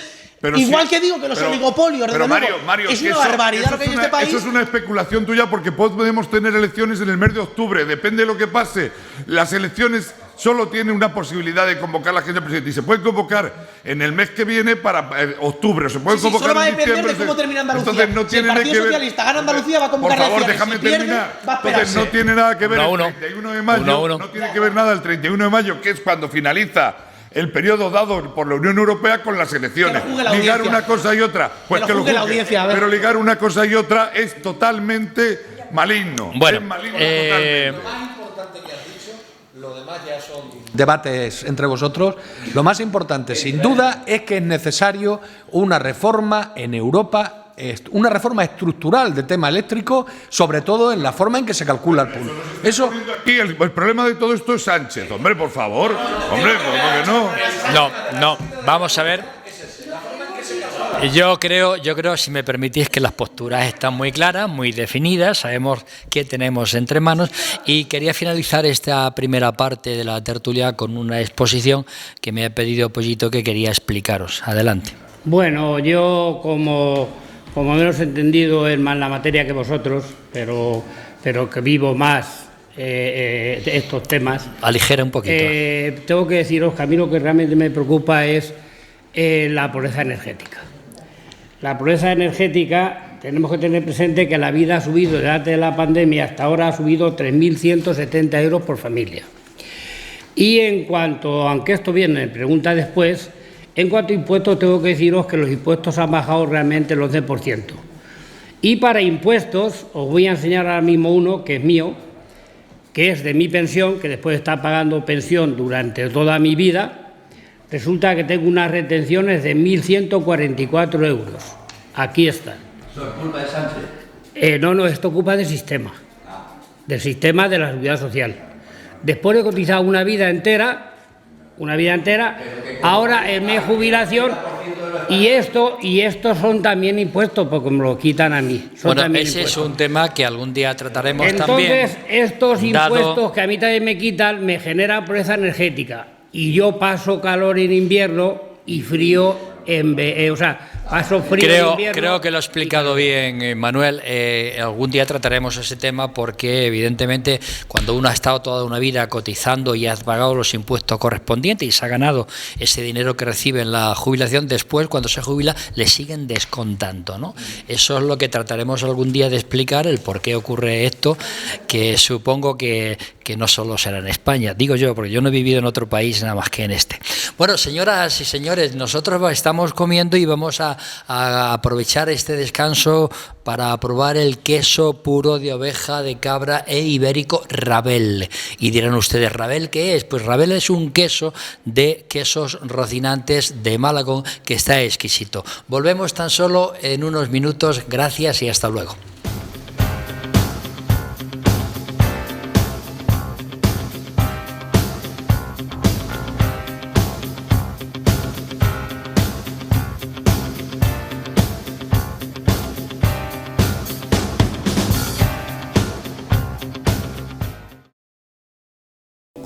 igual que digo que los oligopolios, pero Mario, es una barbaridad lo que hay en este país. Eso es una especulación tuya, porque podemos tener elecciones en el mes de octubre, depende de lo que pase. Las elecciones solo tienen una posibilidad de convocar a la gente presidente y se puede convocar en el mes que viene para octubre, o se puede convocar solo va a en depender diciembre. de cómo termina Andalucía. Entonces no tiene si el Partido Socialista gana Andalucía, va a convocar elecciones. Por favor, déjame terminar. Entonces no tiene nada que ver el 31 de mayo, no tiene que ver nada el 31 de mayo, que es cuando finaliza el periodo dado por la Unión Europea con las elecciones. Ligar una cosa y otra, pues que lo juzgue. Pero ligar una cosa y otra es totalmente maligno. Bueno, es maligno totalmente. Lo más importante que has dicho, lo demás ya son debates entre vosotros. Lo más importante, sin duda, es que es necesario una reforma en Europa, una reforma estructural del tema eléctrico, sobre todo en la forma en que se calcula el punto. Eso. Aquí el problema de todo esto es Sánchez. Hombre, por favor. Hombre, ¿por qué no? No, vamos a ver. Yo creo, si me permitís, que las posturas están muy claras, muy definidas, sabemos qué tenemos entre manos, y quería finalizar esta primera parte de la tertulia con una exposición que me ha pedido Pollito que quería explicaros. Adelante. Bueno, yo como menos entendido en más la materia que vosotros, pero que vivo más estos temas. Aligera un poquito. Tengo que deciros que a mí lo que realmente me preocupa es la pobreza energética. La pobreza energética, tenemos que tener presente que la vida ha subido desde antes de la pandemia hasta ahora, ha subido 3.170 euros por familia. Y en cuanto, aunque esto viene en pregunta después, en cuanto a impuestos, tengo que deciros que los impuestos han bajado realmente el 11%. Y para impuestos, os voy a enseñar ahora mismo uno que es mío, que es de mi pensión, que después de estar pagando pensión durante toda mi vida, resulta que tengo unas retenciones de 1.144 euros. Aquí están. ¿Eso es culpa de Sánchez? No, esto ocupa del sistema de la seguridad social. Después de cotizar una vida entera, ahora en mi jubilación, y estos son también impuestos, porque me lo quitan a mí. Bueno, ese es un tema que algún día trataremos también. Entonces, estos impuestos que a mí también me quitan me generan pobreza energética. Y yo paso calor en invierno y frío paso frío en invierno. Creo que lo ha explicado bien, Manuel. Algún día trataremos ese tema porque, evidentemente, cuando uno ha estado toda una vida cotizando y ha pagado los impuestos correspondientes y se ha ganado ese dinero que recibe en la jubilación, después, cuando se jubila, le siguen descontando, ¿no? Eso es lo que trataremos algún día de explicar, el por qué ocurre esto, que supongo que no solo será en España, digo yo, porque yo no he vivido en otro país nada más que en este. Bueno, señoras y señores, nosotros estamos comiendo y vamos a aprovechar este descanso para probar el queso puro de oveja, de cabra e ibérico Rabel. Y dirán ustedes, ¿Rabel qué es? Pues Rabel es un queso de quesos rocinantes de Malagón que está exquisito. Volvemos tan solo en unos minutos. Gracias y hasta luego.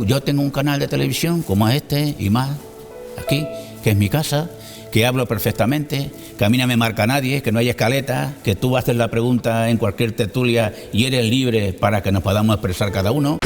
Yo tengo un canal de televisión como este y más, aquí, que es mi casa, que hablo perfectamente, que a mí no me marca nadie, que no hay escaleta, que tú haces la pregunta en cualquier tertulia y eres libre para que nos podamos expresar cada uno.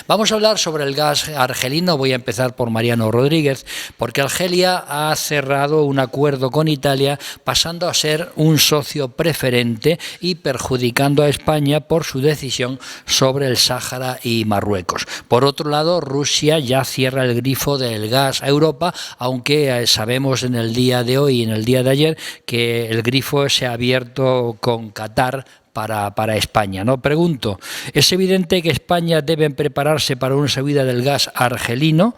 Vamos a hablar sobre el gas argelino. Voy a empezar por Mariano Rodríguez, porque Argelia ha cerrado un acuerdo con Italia, pasando a ser un socio preferente y perjudicando a España por su decisión sobre el Sáhara y Marruecos. Por otro lado, Rusia ya cierra el grifo del gas a Europa, aunque sabemos en el día de hoy y en el día de ayer que el grifo se ha abierto con Qatar para España, ¿no? Pregunto, ¿es evidente que España debe prepararse para una subida del gas argelino?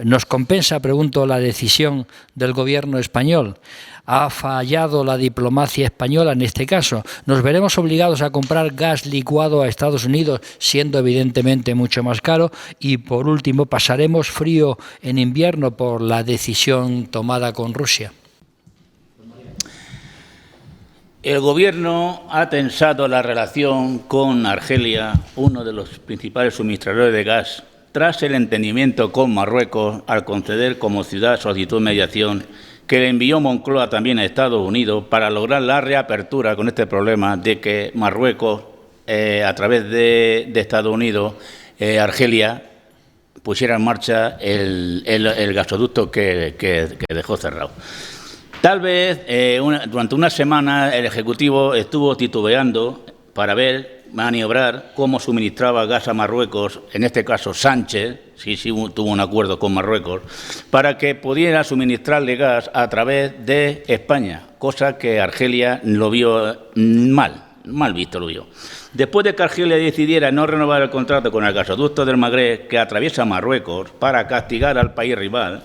¿Nos compensa, pregunto, la decisión del gobierno español? ¿Ha fallado la diplomacia española en este caso? ¿Nos veremos obligados a comprar gas licuado a Estados Unidos, siendo evidentemente mucho más caro? Y por último, ¿pasaremos frío en invierno por la decisión tomada con Rusia? El Gobierno ha tensado la relación con Argelia, uno de los principales suministradores de gas, tras el entendimiento con Marruecos al conceder como ciudad solicitud de mediación que le envió Moncloa también a Estados Unidos para lograr la reapertura con este problema de que Marruecos, a través de Estados Unidos, Argelia, pusiera en marcha el gasoducto que dejó cerrado. Tal vez durante una semana el Ejecutivo estuvo titubeando para maniobrar cómo suministraba gas a Marruecos, en este caso Sánchez, sí tuvo un acuerdo con Marruecos, para que pudiera suministrarle gas a través de España, cosa que Argelia lo vio mal visto lo vio. Después de que Argelia decidiera no renovar el contrato con el gasoducto del Magreb que atraviesa Marruecos para castigar al país rival,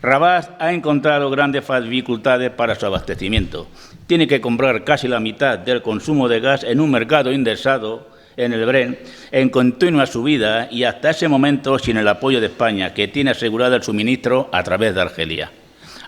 Rabat ha encontrado grandes dificultades para su abastecimiento. Tiene que comprar casi la mitad del consumo de gas en un mercado indexado en el Brent en continua subida y hasta ese momento sin el apoyo de España, que tiene asegurado el suministro a través de Argelia.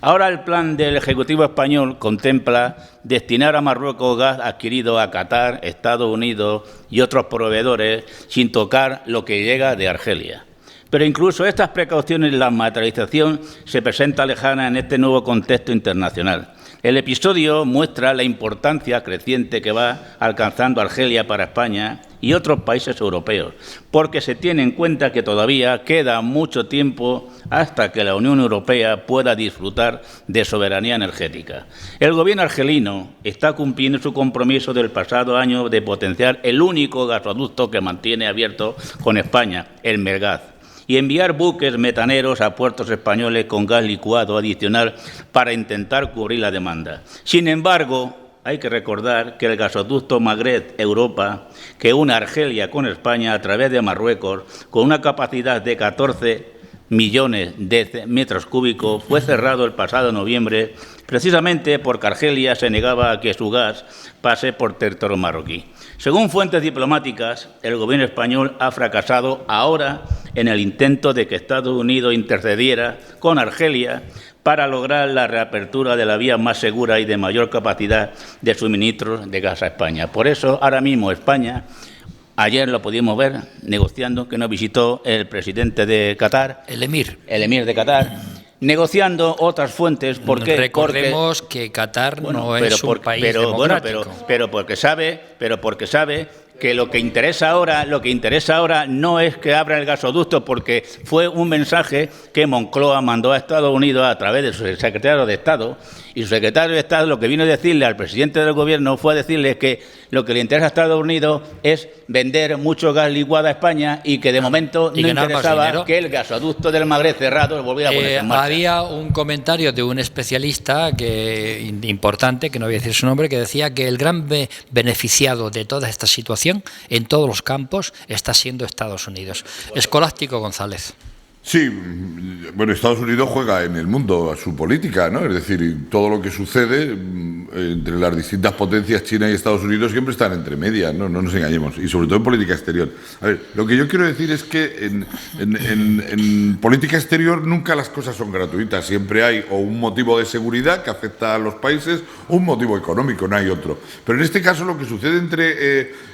Ahora el plan del Ejecutivo español contempla destinar a Marruecos gas adquirido a Qatar, Estados Unidos y otros proveedores sin tocar lo que llega de Argelia. Pero incluso estas precauciones, la materialización se presenta lejana en este nuevo contexto internacional. El episodio muestra la importancia creciente que va alcanzando Argelia para España y otros países europeos, porque se tiene en cuenta que todavía queda mucho tiempo hasta que la Unión Europea pueda disfrutar de soberanía energética. El gobierno argelino está cumpliendo su compromiso del pasado año de potenciar el único gasoducto que mantiene abierto con España, el Medgaz, y enviar buques metaneros a puertos españoles con gas licuado adicional para intentar cubrir la demanda. Sin embargo, hay que recordar que el gasoducto Magreb-Europa, que une Argelia con España a través de Marruecos, con una capacidad de 14 millones de metros cúbicos, fue cerrado el pasado noviembre precisamente porque Argelia se negaba a que su gas pase por territorio marroquí. Según fuentes diplomáticas, el gobierno español ha fracasado ahora en el intento de que Estados Unidos intercediera con Argelia para lograr la reapertura de la vía más segura y de mayor capacidad de suministros de gas a España. Por eso, ahora mismo España, ayer lo pudimos ver negociando, que nos visitó el presidente de Qatar, el emir de Qatar, negociando otras fuentes. Porque recordemos que Qatar no es un país democrático. Pero porque sabe que lo que interesa ahora no es que abra el gasoducto, porque fue un mensaje que Moncloa mandó a Estados Unidos a través de su secretario de Estado, y su secretario de Estado lo que vino a decirle al presidente del gobierno fue decirle que lo que le interesa a Estados Unidos es vender mucho gas licuado a España y que de momento no interesaba que el gasoducto del Magreb cerrado volviera a ponerse en marcha. Había un comentario de un especialista importante, que no voy a decir su nombre, que decía que el gran beneficiado de toda esta situación en todos los campos está siendo Estados Unidos. Escolástico González. Sí, bueno, Estados Unidos juega en el mundo a su política, ¿no? Es decir, todo lo que sucede entre las distintas potencias, China y Estados Unidos, siempre están entre medias, ¿no? No nos engañemos, y sobre todo en política exterior. A ver, lo que yo quiero decir es que en política exterior nunca las cosas son gratuitas, siempre hay o un motivo de seguridad que afecta a los países o un motivo económico, no hay otro. Pero en este caso lo que sucede entre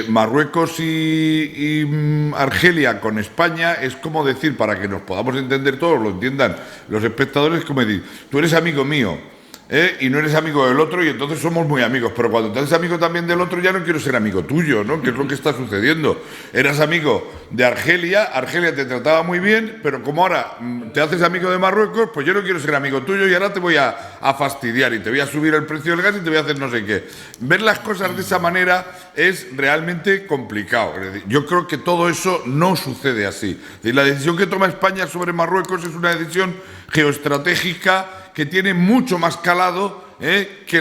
Marruecos y Argelia con España es como decir, para que nos podamos entender todos, lo entiendan los espectadores, como decir, tú eres amigo mío, y no eres amigo del otro, y entonces somos muy amigos, pero cuando te haces amigo también del otro ya no quiero ser amigo tuyo, ¿no? Que es lo que está sucediendo. Eras amigo de Argelia, Argelia te trataba muy bien, pero como ahora te haces amigo de Marruecos, pues yo no quiero ser amigo tuyo y ahora te voy a fastidiar y te voy a subir el precio del gas y te voy a hacer no sé qué. Ver las cosas de esa manera es realmente complicado. Es decir, yo creo que todo eso no sucede así. Es decir, la decisión que toma España sobre Marruecos es una decisión geoestratégica que tiene mucho más calado que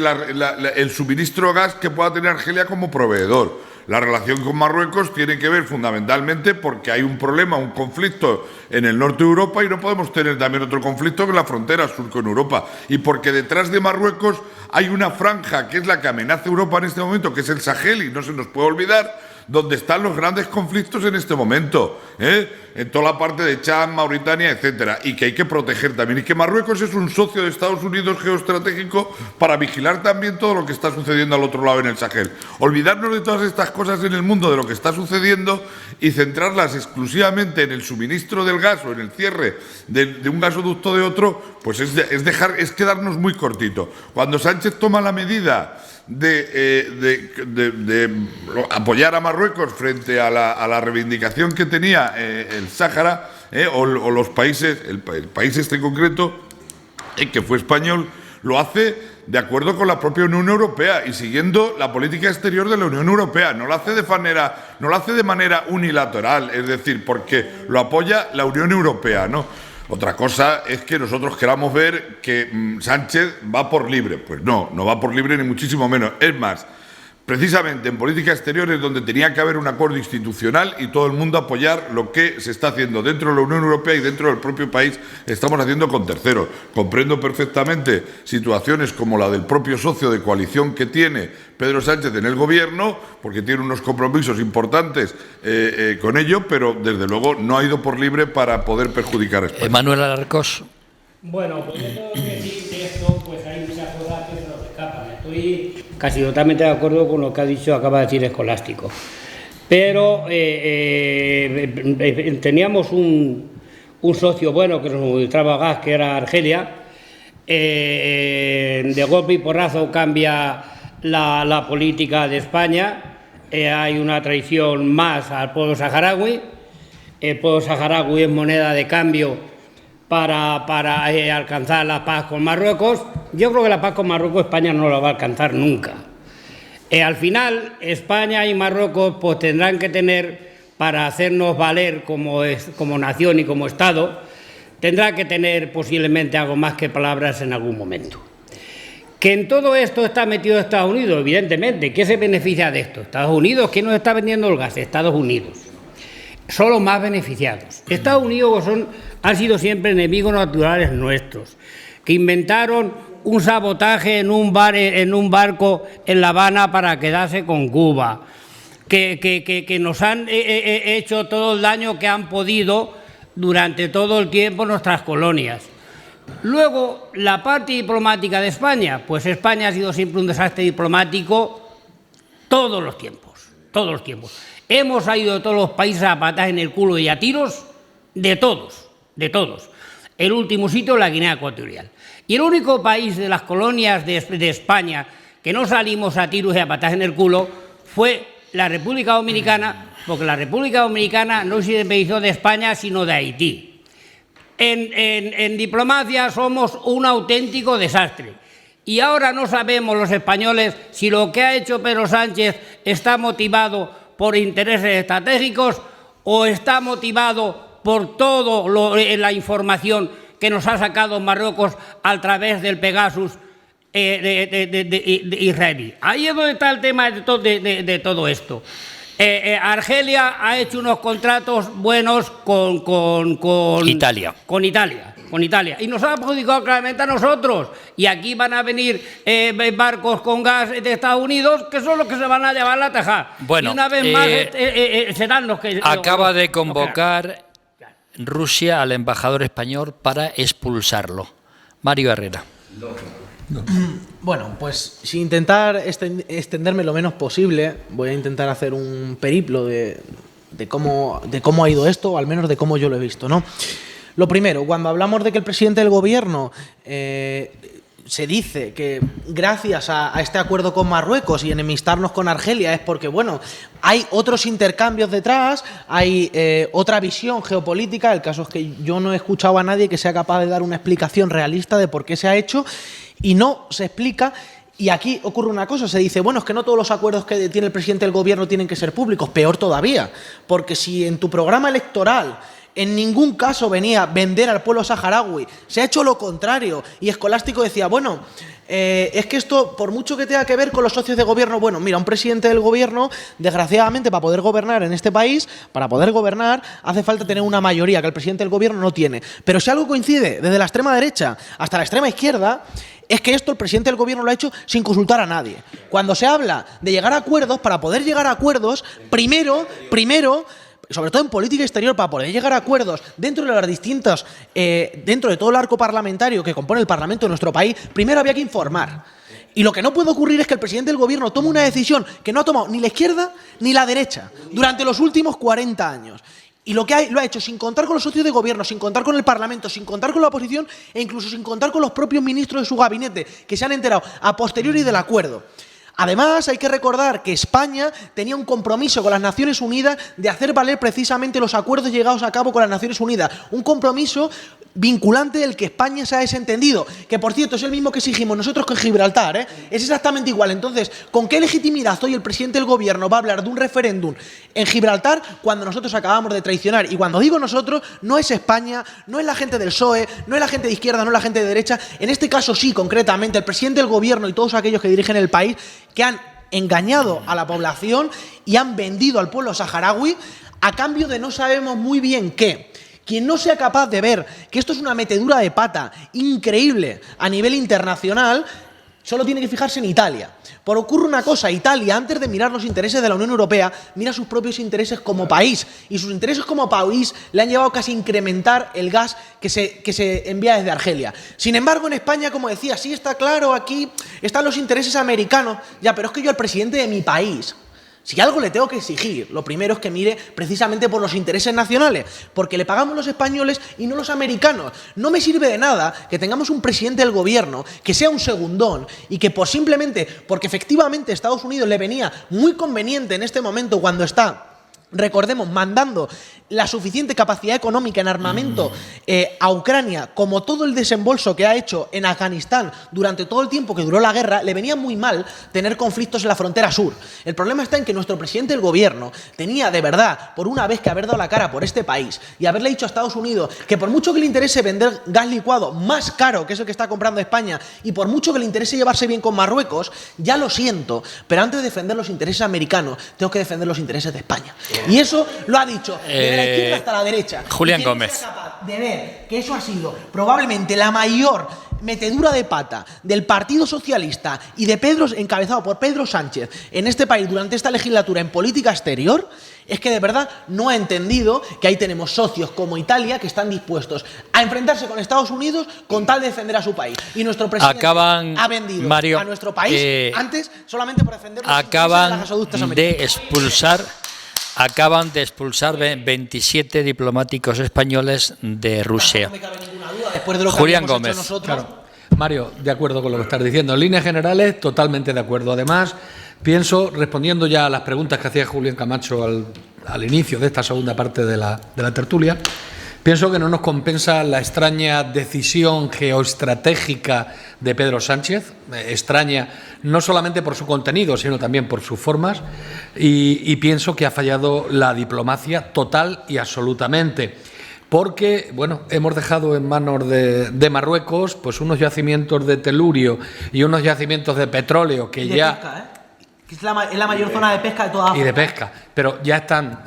el suministro de gas que pueda tener Argelia como proveedor. La relación con Marruecos tiene que ver fundamentalmente porque hay un problema, un conflicto en el norte de Europa y no podemos tener también otro conflicto en la frontera sur con Europa. Y porque detrás de Marruecos hay una franja que es la que amenaza a Europa en este momento, que es el Sahel, y no se nos puede olvidar, donde están los grandes conflictos en este momento, en toda la parte de Chad, Mauritania, etcétera, y que hay que proteger también, y que Marruecos es un socio de Estados Unidos geoestratégico para vigilar también todo lo que está sucediendo al otro lado en el Sahel. Olvidarnos de todas estas cosas en el mundo, de lo que está sucediendo, y centrarlas exclusivamente en el suministro del gas o en el cierre de un gasoducto de otro, pues es quedarnos muy cortito. Cuando Sánchez toma la medida de apoyar a Marruecos frente a la reivindicación que tenía el Sáhara, o los países, el país este en concreto, que fue español, lo hace de acuerdo con la propia Unión Europea y siguiendo la política exterior de la Unión Europea. No lo hace de manera unilateral, es decir, porque lo apoya la Unión Europea, ¿no? Otra cosa es que nosotros queramos ver que Sánchez va por libre. Pues no va por libre ni muchísimo menos. Es más, precisamente en política exterior es donde tenía que haber un acuerdo institucional y todo el mundo apoyar lo que se está haciendo dentro de la Unión Europea y dentro del propio país estamos haciendo con terceros. Comprendo perfectamente situaciones como la del propio socio de coalición que tiene Pedro Sánchez en el gobierno, porque tiene unos compromisos importantes con ello, pero desde luego no ha ido por libre para poder perjudicar a España. Manuel Alarcos. Bueno, pues yo tengo que decir que esto, pues hay muchas cosas que se nos escapan. Estoy casi totalmente de acuerdo con lo que ha dicho, acaba de decir Escolástico. Pero teníamos un socio bueno que nos suministraba gas, que era Argelia. De golpe y porrazo cambia la política de España. Hay una traición más al pueblo saharaui. El pueblo saharaui es moneda de cambio para alcanzar la paz con Marruecos. Yo creo que la paz con Marruecos España no la va a alcanzar nunca. Al final, España y Marruecos pues tendrán que tener, para hacernos valer como nación y como Estado, tendrá que tener posiblemente algo más que palabras en algún momento. Que en todo esto está metido Estados Unidos, evidentemente. ¿Qué se beneficia de esto? Estados Unidos. ¿Quién nos está vendiendo el gas? Estados Unidos. Son los más beneficiados. Estados Unidos han sido siempre enemigos naturales nuestros, que inventaron un sabotaje en un barco en La Habana para quedarse con Cuba, que nos han hecho todo el daño que han podido durante todo el tiempo en nuestras colonias. Luego, la parte diplomática de España, pues España ha sido siempre un desastre diplomático todos los tiempos, todos los tiempos. Hemos salido de todos los países a patas en el culo y a tiros, de todos, de todos. El último sitio, la Guinea Ecuatorial. Y el único país de las colonias de España que no salimos a tiros y a patas en el culo fue la República Dominicana, porque la República Dominicana no se independizó de España, sino de Haití. En diplomacia somos un auténtico desastre. Y ahora no sabemos los españoles si lo que ha hecho Pedro Sánchez está motivado por intereses estratégicos o está motivado por la información que nos ha sacado Marruecos a través del Pegasus de israelí. Ahí es donde está el tema de todo esto. Argelia ha hecho unos contratos buenos con Italia. Con Italia. Y nos ha perjudicado claramente a nosotros. Y aquí van a venir barcos con gas de Estados Unidos, que son los que se van a llevar la tajada. Bueno, y una vez más serán los que... Acaba de convocar Rusia al embajador español para expulsarlo. Mario Herrera. Bueno, pues sin intentar extenderme lo menos posible, voy a intentar hacer un periplo de cómo ha ido esto, o al menos de cómo yo lo he visto, ¿no? Lo primero, cuando hablamos de que el presidente del gobierno se dice que gracias a este acuerdo con Marruecos y enemistarnos con Argelia es porque, bueno, hay otros intercambios detrás, hay otra visión geopolítica. El caso es que yo no he escuchado a nadie que sea capaz de dar una explicación realista de por qué se ha hecho y no se explica. Y aquí ocurre una cosa, se dice, bueno, es que no todos los acuerdos que tiene el presidente del gobierno tienen que ser públicos, peor todavía, porque si en tu programa electoral en ningún caso venía vender al pueblo saharaui, se ha hecho lo contrario, y Escolástico decía, bueno, es que esto, por mucho que tenga que ver con los socios de gobierno, bueno, mira, un presidente del gobierno, desgraciadamente, para poder gobernar en este país, para poder gobernar, hace falta tener una mayoría que el presidente del gobierno no tiene. Pero si algo coincide desde la extrema derecha hasta la extrema izquierda, es que esto el presidente del gobierno lo ha hecho sin consultar a nadie. Cuando se habla de llegar a acuerdos, para poder llegar a acuerdos, primero, sobre todo en política exterior, para poder llegar a acuerdos dentro de las distintas, dentro de todo el arco parlamentario que compone el Parlamento de nuestro país, primero había que informar. Y lo que no puede ocurrir es que el presidente del gobierno tome una decisión que no ha tomado ni la izquierda ni la derecha durante los últimos 40 años. Y lo ha hecho sin contar con los socios de gobierno, sin contar con el Parlamento, sin contar con la oposición e incluso sin contar con los propios ministros de su gabinete, que se han enterado a posteriori del acuerdo. Además, hay que recordar que España tenía un compromiso con las Naciones Unidas de hacer valer precisamente los acuerdos llegados a cabo con las Naciones Unidas. Un compromiso vinculante del que España se ha desentendido, que por cierto es el mismo que exigimos nosotros con Gibraltar, ¿eh? Es exactamente igual. Entonces, ¿con qué legitimidad hoy el presidente del gobierno va a hablar de un referéndum en Gibraltar cuando nosotros acabamos de traicionar? Y cuando digo nosotros, no es España, no es la gente del PSOE, no es la gente de izquierda, no es la gente de derecha. En este caso sí, concretamente, el presidente del gobierno y todos aquellos que dirigen el país, que han engañado a la población y han vendido al pueblo saharaui a cambio de no sabemos muy bien qué. Quien no sea capaz de ver que esto es una metedura de pata increíble a nivel internacional, solo tiene que fijarse en Italia. Pero ocurre una cosa, Italia, antes de mirar los intereses de la Unión Europea, mira sus propios intereses como país. Y sus intereses como país le han llevado casi a incrementar el gas que se envía desde Argelia. Sin embargo, en España, como decía, sí está claro, aquí están los intereses americanos. Ya, pero es que yo al presidente de mi país, si algo le tengo que exigir, lo primero es que mire precisamente por los intereses nacionales, porque le pagamos los españoles y no los americanos. No me sirve de nada que tengamos un presidente del gobierno que sea un segundón y que porque efectivamente Estados Unidos le venía muy conveniente en este momento cuando está, recordemos, mandando la suficiente capacidad económica en armamento a Ucrania, como todo el desembolso que ha hecho en Afganistán durante todo el tiempo que duró la guerra, le venía muy mal tener conflictos en la frontera sur. El problema está en que nuestro presidente del gobierno tenía de verdad, por una vez, que haber dado la cara por este país y haberle dicho a Estados Unidos que por mucho que le interese vender gas licuado más caro, que es el que está comprando España, y por mucho que le interese llevarse bien con Marruecos, ya lo siento, pero antes de defender los intereses americanos, tengo que defender los intereses de España. Y eso lo ha dicho desde la izquierda hasta la derecha. Julián y quien Gómez. sea capaz de ver que eso ha sido probablemente la mayor metedura de pata del Partido Socialista y de encabezado por Pedro Sánchez en este país durante esta legislatura en política exterior, es que de verdad no ha entendido que ahí tenemos socios como Italia que están dispuestos a enfrentarse con Estados Unidos con tal de defender a su país. Y nuestro presidente ha vendido Mario, a nuestro país antes solamente por defender los intereses de las gasoductos americanos. Acaban de expulsar 27 diplomáticos españoles de Rusia. No me cabe ninguna duda, después de lo que Julián habíamos Gómez. hecho nosotros. Claro. Mario, de acuerdo con lo que estás diciendo. En líneas generales, totalmente de acuerdo. Además, pienso, respondiendo ya a las preguntas que hacía Julián Camacho al inicio de esta segunda parte de la tertulia, pienso que no nos compensa la extraña decisión geoestratégica de Pedro Sánchez, extraña no solamente por su contenido, sino también por sus formas, y pienso que ha fallado la diplomacia total y absolutamente. Porque, bueno, hemos dejado en manos de Marruecos pues unos yacimientos de telurio y unos yacimientos de petróleo que ya... Pesca, que es la mayor zona de pesca de toda África. Y de pesca, pero ya están,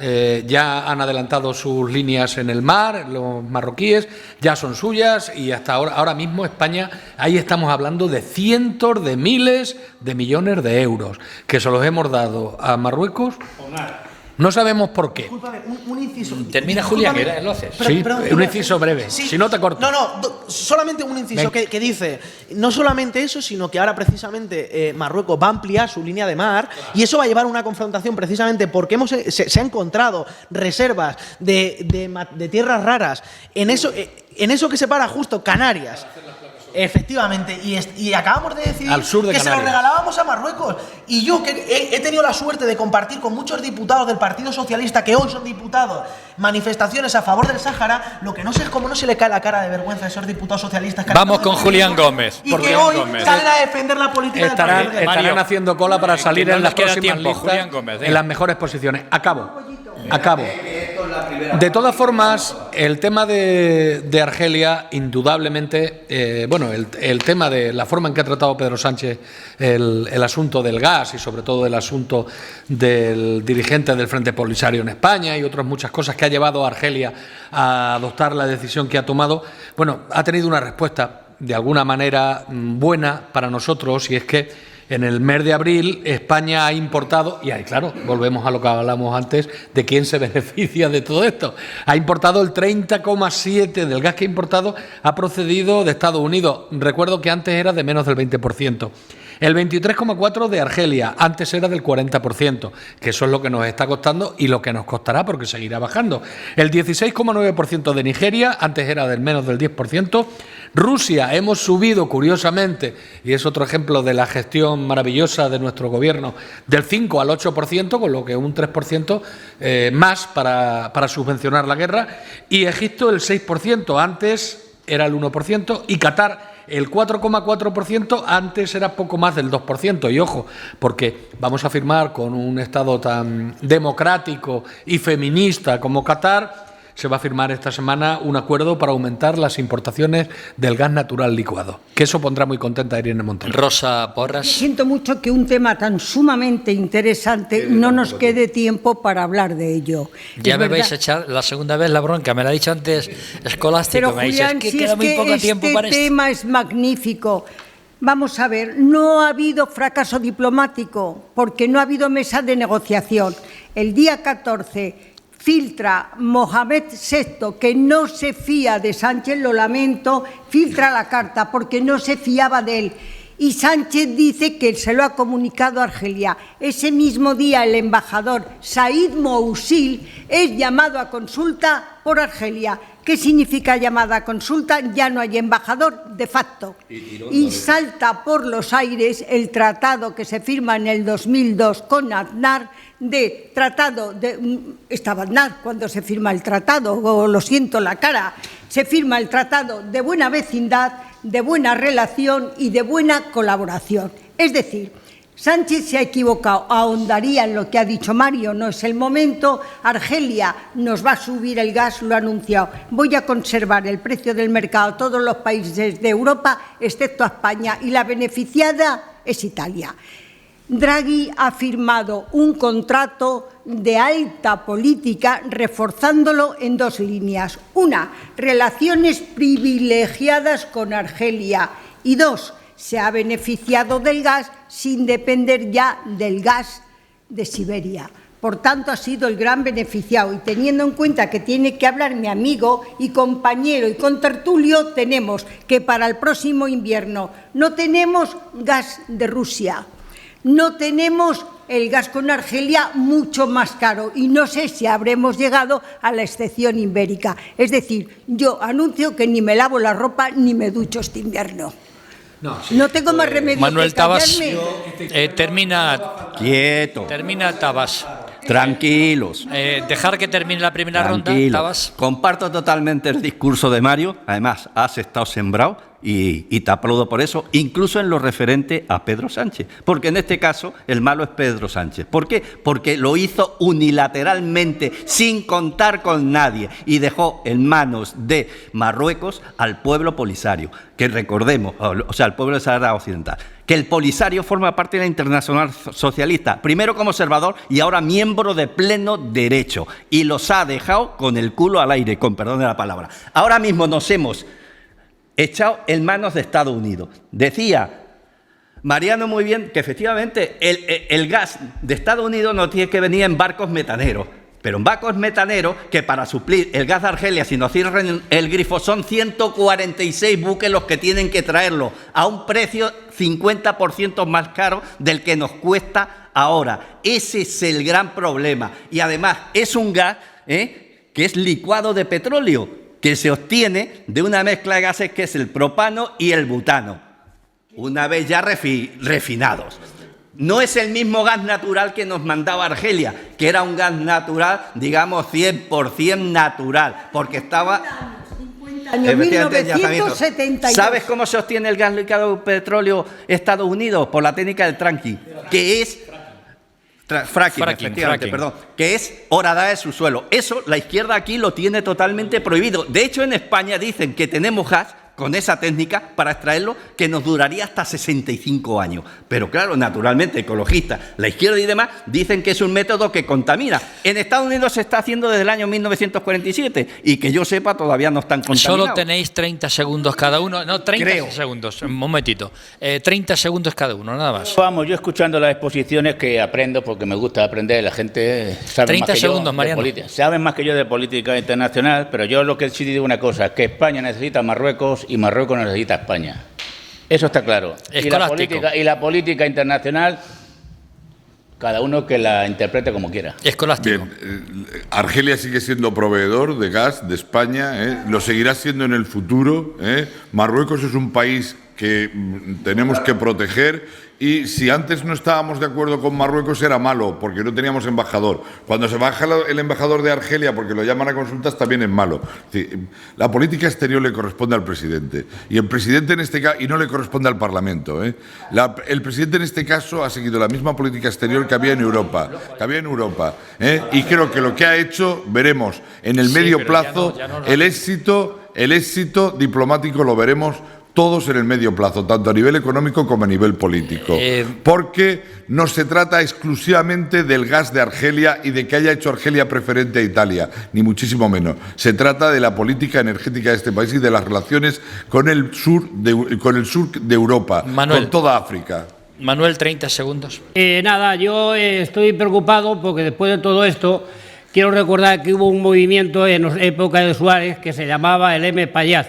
ya han adelantado sus líneas en el mar, los marroquíes, ya son suyas y hasta ahora mismo España, ahí estamos hablando de cientos de miles de millones de euros que se los hemos dado a Marruecos. No sabemos por qué. Discúlpame, un inciso. Termina, Julián, que lo haces. Sí, un inciso breve. Sí. Si no te corto. No, solamente un inciso que dice, no solamente eso, sino que ahora precisamente Marruecos va a ampliar su línea de mar y eso va a llevar a una confrontación precisamente porque se ha encontrado reservas de tierras raras en eso que separa justo Canarias. Efectivamente, y acabamos de decidir al sur de que Canarias. se lo regalábamos a Marruecos. Y yo que he tenido la suerte de compartir con muchos diputados del Partido Socialista que hoy son diputados manifestaciones a favor del Sáhara, lo que no sé es cómo no se le cae la cara de vergüenza a esos diputados socialistas. Que Vamos con Julián Gómez. Y que hoy salen a defender la política Estarán haciendo cola para salir en las próximas listas Julián Gómez, en las mejores posiciones. Acabo. De todas formas, el tema de Argelia, indudablemente, el tema de la forma en que ha tratado Pedro Sánchez el asunto del gas y sobre todo el asunto del dirigente del Frente Polisario en España y otras muchas cosas que ha llevado a Argelia a adoptar la decisión que ha tomado, ha tenido una respuesta de alguna manera buena para nosotros, y es que en el mes de abril España ha importado, y ahí claro, volvemos a lo que hablamos antes, de quién se beneficia de todo esto. Ha importado el 30,7% del gas que ha importado, ha procedido de Estados Unidos. Recuerdo que antes era de menos del 20%. El 23,4% de Argelia, antes era del 40%, que eso es lo que nos está costando y lo que nos costará porque seguirá bajando. El 16,9% de Nigeria, antes era del menos del 10%. Rusia, hemos subido curiosamente, y es otro ejemplo de la gestión maravillosa de nuestro gobierno, del 5 al 8%, con lo que un 3% más para subvencionar la guerra. Y Egipto el 6%, antes era el 1%, y Qatar el 4,4%, antes era poco más del 2%. Y ojo, porque vamos a firmar con un Estado tan democrático y feminista como Qatar, se va a firmar esta semana un acuerdo para aumentar las importaciones del gas natural licuado, que eso pondrá muy contenta a Irene Montero. Rosa Porras. Siento mucho que un tema tan sumamente interesante no nos quede tiempo para hablar de ello. Ya me vais a echar la segunda vez la bronca, me la ha dicho antes Escolástico. Pero me Julián, dices que si queda es muy que poco tiempo para este tema es magnífico. Vamos a ver, no ha habido fracaso diplomático porque no ha habido mesa de negociación. El día 14 filtra Mohamed VI, que no se fía de Sánchez, lo lamento, filtra la carta porque no se fiaba de él. Y Sánchez dice que se lo ha comunicado a Argelia. Ese mismo día el embajador Said Mousil es llamado a consulta por Argelia. ¿Qué significa llamada a consulta? Ya no hay embajador de facto. Y salta por los aires el tratado que se firma en el 2002 con Aznar, estaba Aznar cuando se firma el tratado, o lo siento la cara, se firma el tratado de buena vecindad, de buena relación y de buena colaboración. Es decir, Sánchez se ha equivocado, ahondaría en lo que ha dicho Mario, no es el momento. Argelia nos va a subir el gas, lo ha anunciado. Voy a conservar el precio del mercado a todos los países de Europa, excepto a España, y la beneficiada es Italia. Draghi ha firmado un contrato de alta política reforzándolo en dos líneas. Una, relaciones privilegiadas con Argelia. Y dos, se ha beneficiado del gas sin depender ya del gas de Siberia. Por tanto, ha sido el gran beneficiado. Y teniendo en cuenta que tiene que hablar mi amigo y compañero y contertulio, tenemos que para el próximo invierno no tenemos gas de Rusia. No tenemos el gas con Argelia mucho más caro y no sé si habremos llegado a la excepción ibérica. Es decir, yo anuncio que ni me lavo la ropa ni me ducho este invierno. No tengo más remedio. Manuel que Tabas, callarme. Quieto. termina Tabas. Tranquilos. Dejar que termine la primera ronda, Tranquilo. Tabas. Comparto totalmente el discurso de Mario. Además, has estado sembrado y te aplaudo por eso, incluso en lo referente a Pedro Sánchez. Porque en este caso, el malo es Pedro Sánchez. ¿Por qué? Porque lo hizo unilateralmente, sin contar con nadie, y dejó en manos de Marruecos al pueblo polisario. Que recordemos, o sea, al pueblo del Sáhara Occidental, que el Polisario forma parte de la Internacional Socialista, primero como observador y ahora miembro de pleno derecho, y los ha dejado con el culo al aire, con perdón de la palabra. Ahora mismo nos hemos echado en manos de Estados Unidos. Decía Mariano muy bien que efectivamente el gas de Estados Unidos no tiene que venir en barcos metaneros, pero en barcos metaneros que para suplir el gas de Argelia, si nos cierran el grifo, son 146 buques los que tienen que traerlo a un precio 50% más caro del que nos cuesta ahora. Ese es el gran problema. Y además es un gas que es licuado de petróleo, que se obtiene de una mezcla de gases que es el propano y el butano, una vez ya refinados. No es el mismo gas natural que nos mandaba Argelia, que era un gas natural, digamos, 100% natural, porque estaba... 50 años, 1972. ¿Sabes cómo se obtiene el gas licuado de petróleo Estados Unidos? Por la técnica del fracking, que es... Fracking, perdón, que es horadar de su suelo. Eso la izquierda aquí lo tiene totalmente prohibido. De hecho, en España dicen que tenemos gas con esa técnica para extraerlo que nos duraría hasta 65 años. Pero claro, naturalmente, ecologistas, la izquierda y demás dicen que es un método que contamina. En Estados Unidos se está haciendo desde el año 1947 y que yo sepa todavía no están contaminados. Solo tenéis 30 segundos cada uno. No, 30 segundos, un momentito. 30 segundos cada uno, nada más. Vamos, yo escuchando las exposiciones que aprendo, porque me gusta aprender, la gente sabe 30 más que segundos, yo Mariano. de política. Saben más que yo de política internacional, pero yo lo que sí digo una cosa, es que España necesita a Marruecos y Marruecos necesita a España. Eso está claro. Y la política internacional, cada uno que la interprete como quiera. Escolástico. Bien, Argelia sigue siendo proveedor de gas de España, lo seguirá siendo en el futuro. Marruecos es un país que tenemos que proteger. Y si antes no estábamos de acuerdo con Marruecos era malo, porque no teníamos embajador. Cuando se baja el embajador de Argelia porque lo llaman a consultas también es malo. La política exterior le corresponde al presidente. Y el presidente en este caso, y no le corresponde al Parlamento. El presidente en este caso ha seguido la misma política exterior que había en Europa. Y creo que lo que ha hecho, veremos en el medio plazo, el éxito diplomático lo veremos todos en el medio plazo, tanto a nivel económico como a nivel político. Porque no se trata exclusivamente del gas de Argelia y de que haya hecho Argelia preferente a Italia, ni muchísimo menos. Se trata de la política energética de este país y de las relaciones con el sur de Europa, Manuel, con toda África. Manuel, 30 segundos. Nada, yo estoy preocupado porque después de todo esto quiero recordar que hubo un movimiento en época de Suárez que se llamaba el M-Payaz,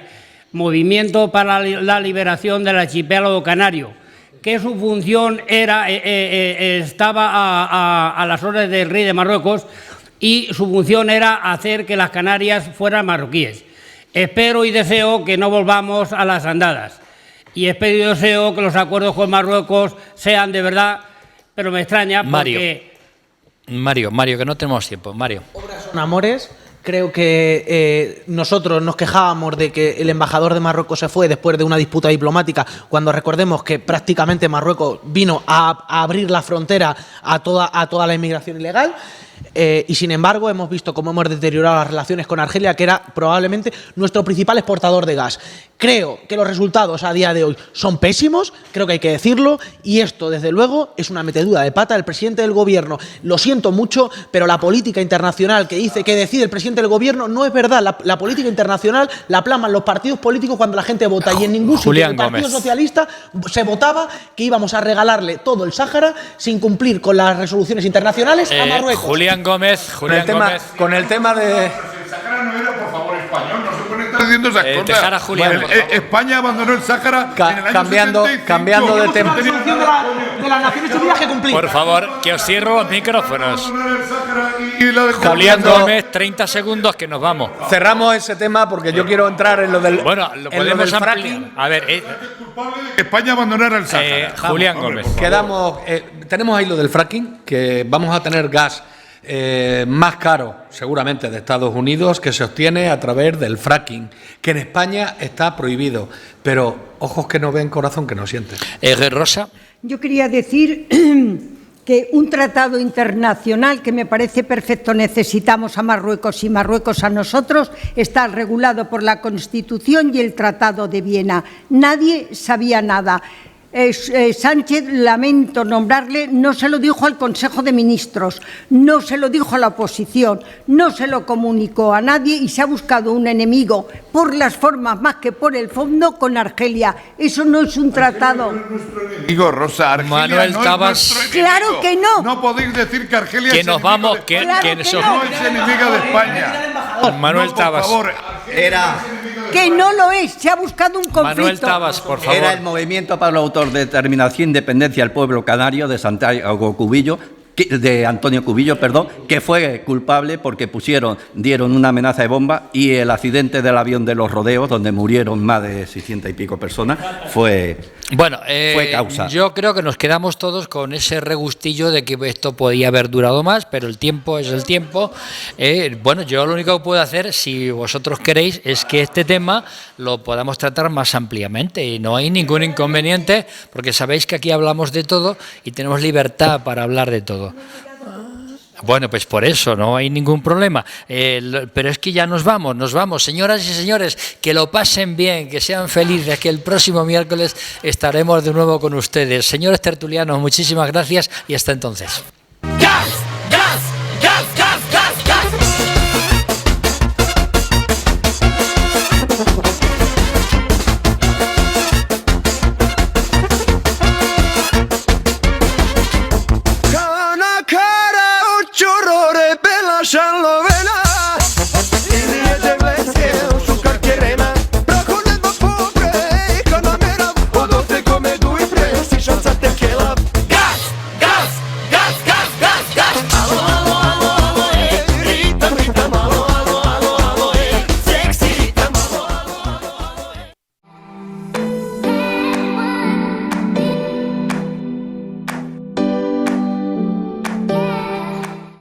Movimiento para la Liberación del Archipiélago Canario, que su función era estaba a las órdenes del rey de Marruecos y su función era hacer que las Canarias fueran marroquíes. Espero y deseo que no volvamos a las andadas y espero y deseo que los acuerdos con Marruecos sean de verdad, pero me extraña porque... Mario, que no tenemos tiempo. Mario. Obras son amores. Creo que nosotros nos quejábamos de que el embajador de Marruecos se fue después de una disputa diplomática, cuando recordemos que prácticamente Marruecos vino a abrir la frontera a toda la inmigración ilegal. Y sin embargo hemos visto cómo hemos deteriorado las relaciones con Argelia, que era probablemente nuestro principal exportador de gas. Creo que los resultados a día de hoy son pésimos, creo que hay que decirlo, y esto desde luego es una metedura de pata del presidente del gobierno. Lo siento mucho, pero la política internacional que decide el presidente del gobierno no es verdad. La política internacional la plasman los partidos políticos cuando la gente vota, y en ningún sitio del Partido Socialista se votaba que íbamos a regalarle todo el Sáhara sin cumplir con las resoluciones internacionales a Marruecos. Julián Gómez. Con el tema de... El Sáhara no era, por favor, español, no se pueden estar diciendo esas cosas. Dejar a Julián, por favor. España abandonó el Sáhara en el año cambiando de tema. De las Naciones Unidas que cumplir. Por favor, que os cierro los micrófonos. Julián Gómez, 30 segundos que nos vamos. Cerramos ese tema porque yo quiero entrar en lo del... Bueno, lo podemos ampliar. A ver, España abandonara el Sáhara. Julián Gómez. Tenemos ahí lo del fracking, que vamos a tener gas más caro, seguramente, de Estados Unidos, que se obtiene a través del fracking, que en España está prohibido. Pero ojos que no ven, corazón que no siente. Rosa. Yo quería decir que un tratado internacional que me parece perfecto, necesitamos a Marruecos y Marruecos a nosotros, está regulado por la Constitución y el Tratado de Viena. Nadie sabía nada. Sánchez, lamento nombrarle, no se lo dijo al Consejo de Ministros, no se lo dijo a la oposición, no se lo comunicó a nadie y se ha buscado un enemigo por las formas más que por el fondo con Argelia. Eso no es un tratado. Digo, Rosa, Argelia Manuel no Tabas. es nuestro enemigo. Claro que no. No podéis decir que Argelia Que es nos enemigo vamos, de España. que No es enemiga de España. Manuel Tabas. Por favor, Que no lo es, se ha buscado un conflicto. Manuel Tabas, por favor. Era el Movimiento para la Autodeterminación e Independencia del Pueblo Canario de Santiago Cubillo, de Antonio Cubillo, perdón, que fue culpable porque dieron una amenaza de bomba, y el accidente del avión de los rodeos, donde murieron más de 600 y pico personas, fue causa. Yo creo que nos quedamos todos con ese regustillo de que esto podía haber durado más, pero el tiempo es el tiempo. Bueno, yo lo único que puedo hacer, si vosotros queréis, es que este tema lo podamos tratar más ampliamente, y no hay ningún inconveniente, porque sabéis que aquí hablamos de todo y tenemos libertad para hablar de todo. Bueno, pues por eso no hay ningún problema. Pero es que ya nos vamos. Señoras y señores, que lo pasen bien, que sean felices, que el próximo miércoles estaremos de nuevo con ustedes. Señores tertulianos, muchísimas gracias y hasta entonces. Con la cara un chorro de pela, ya lo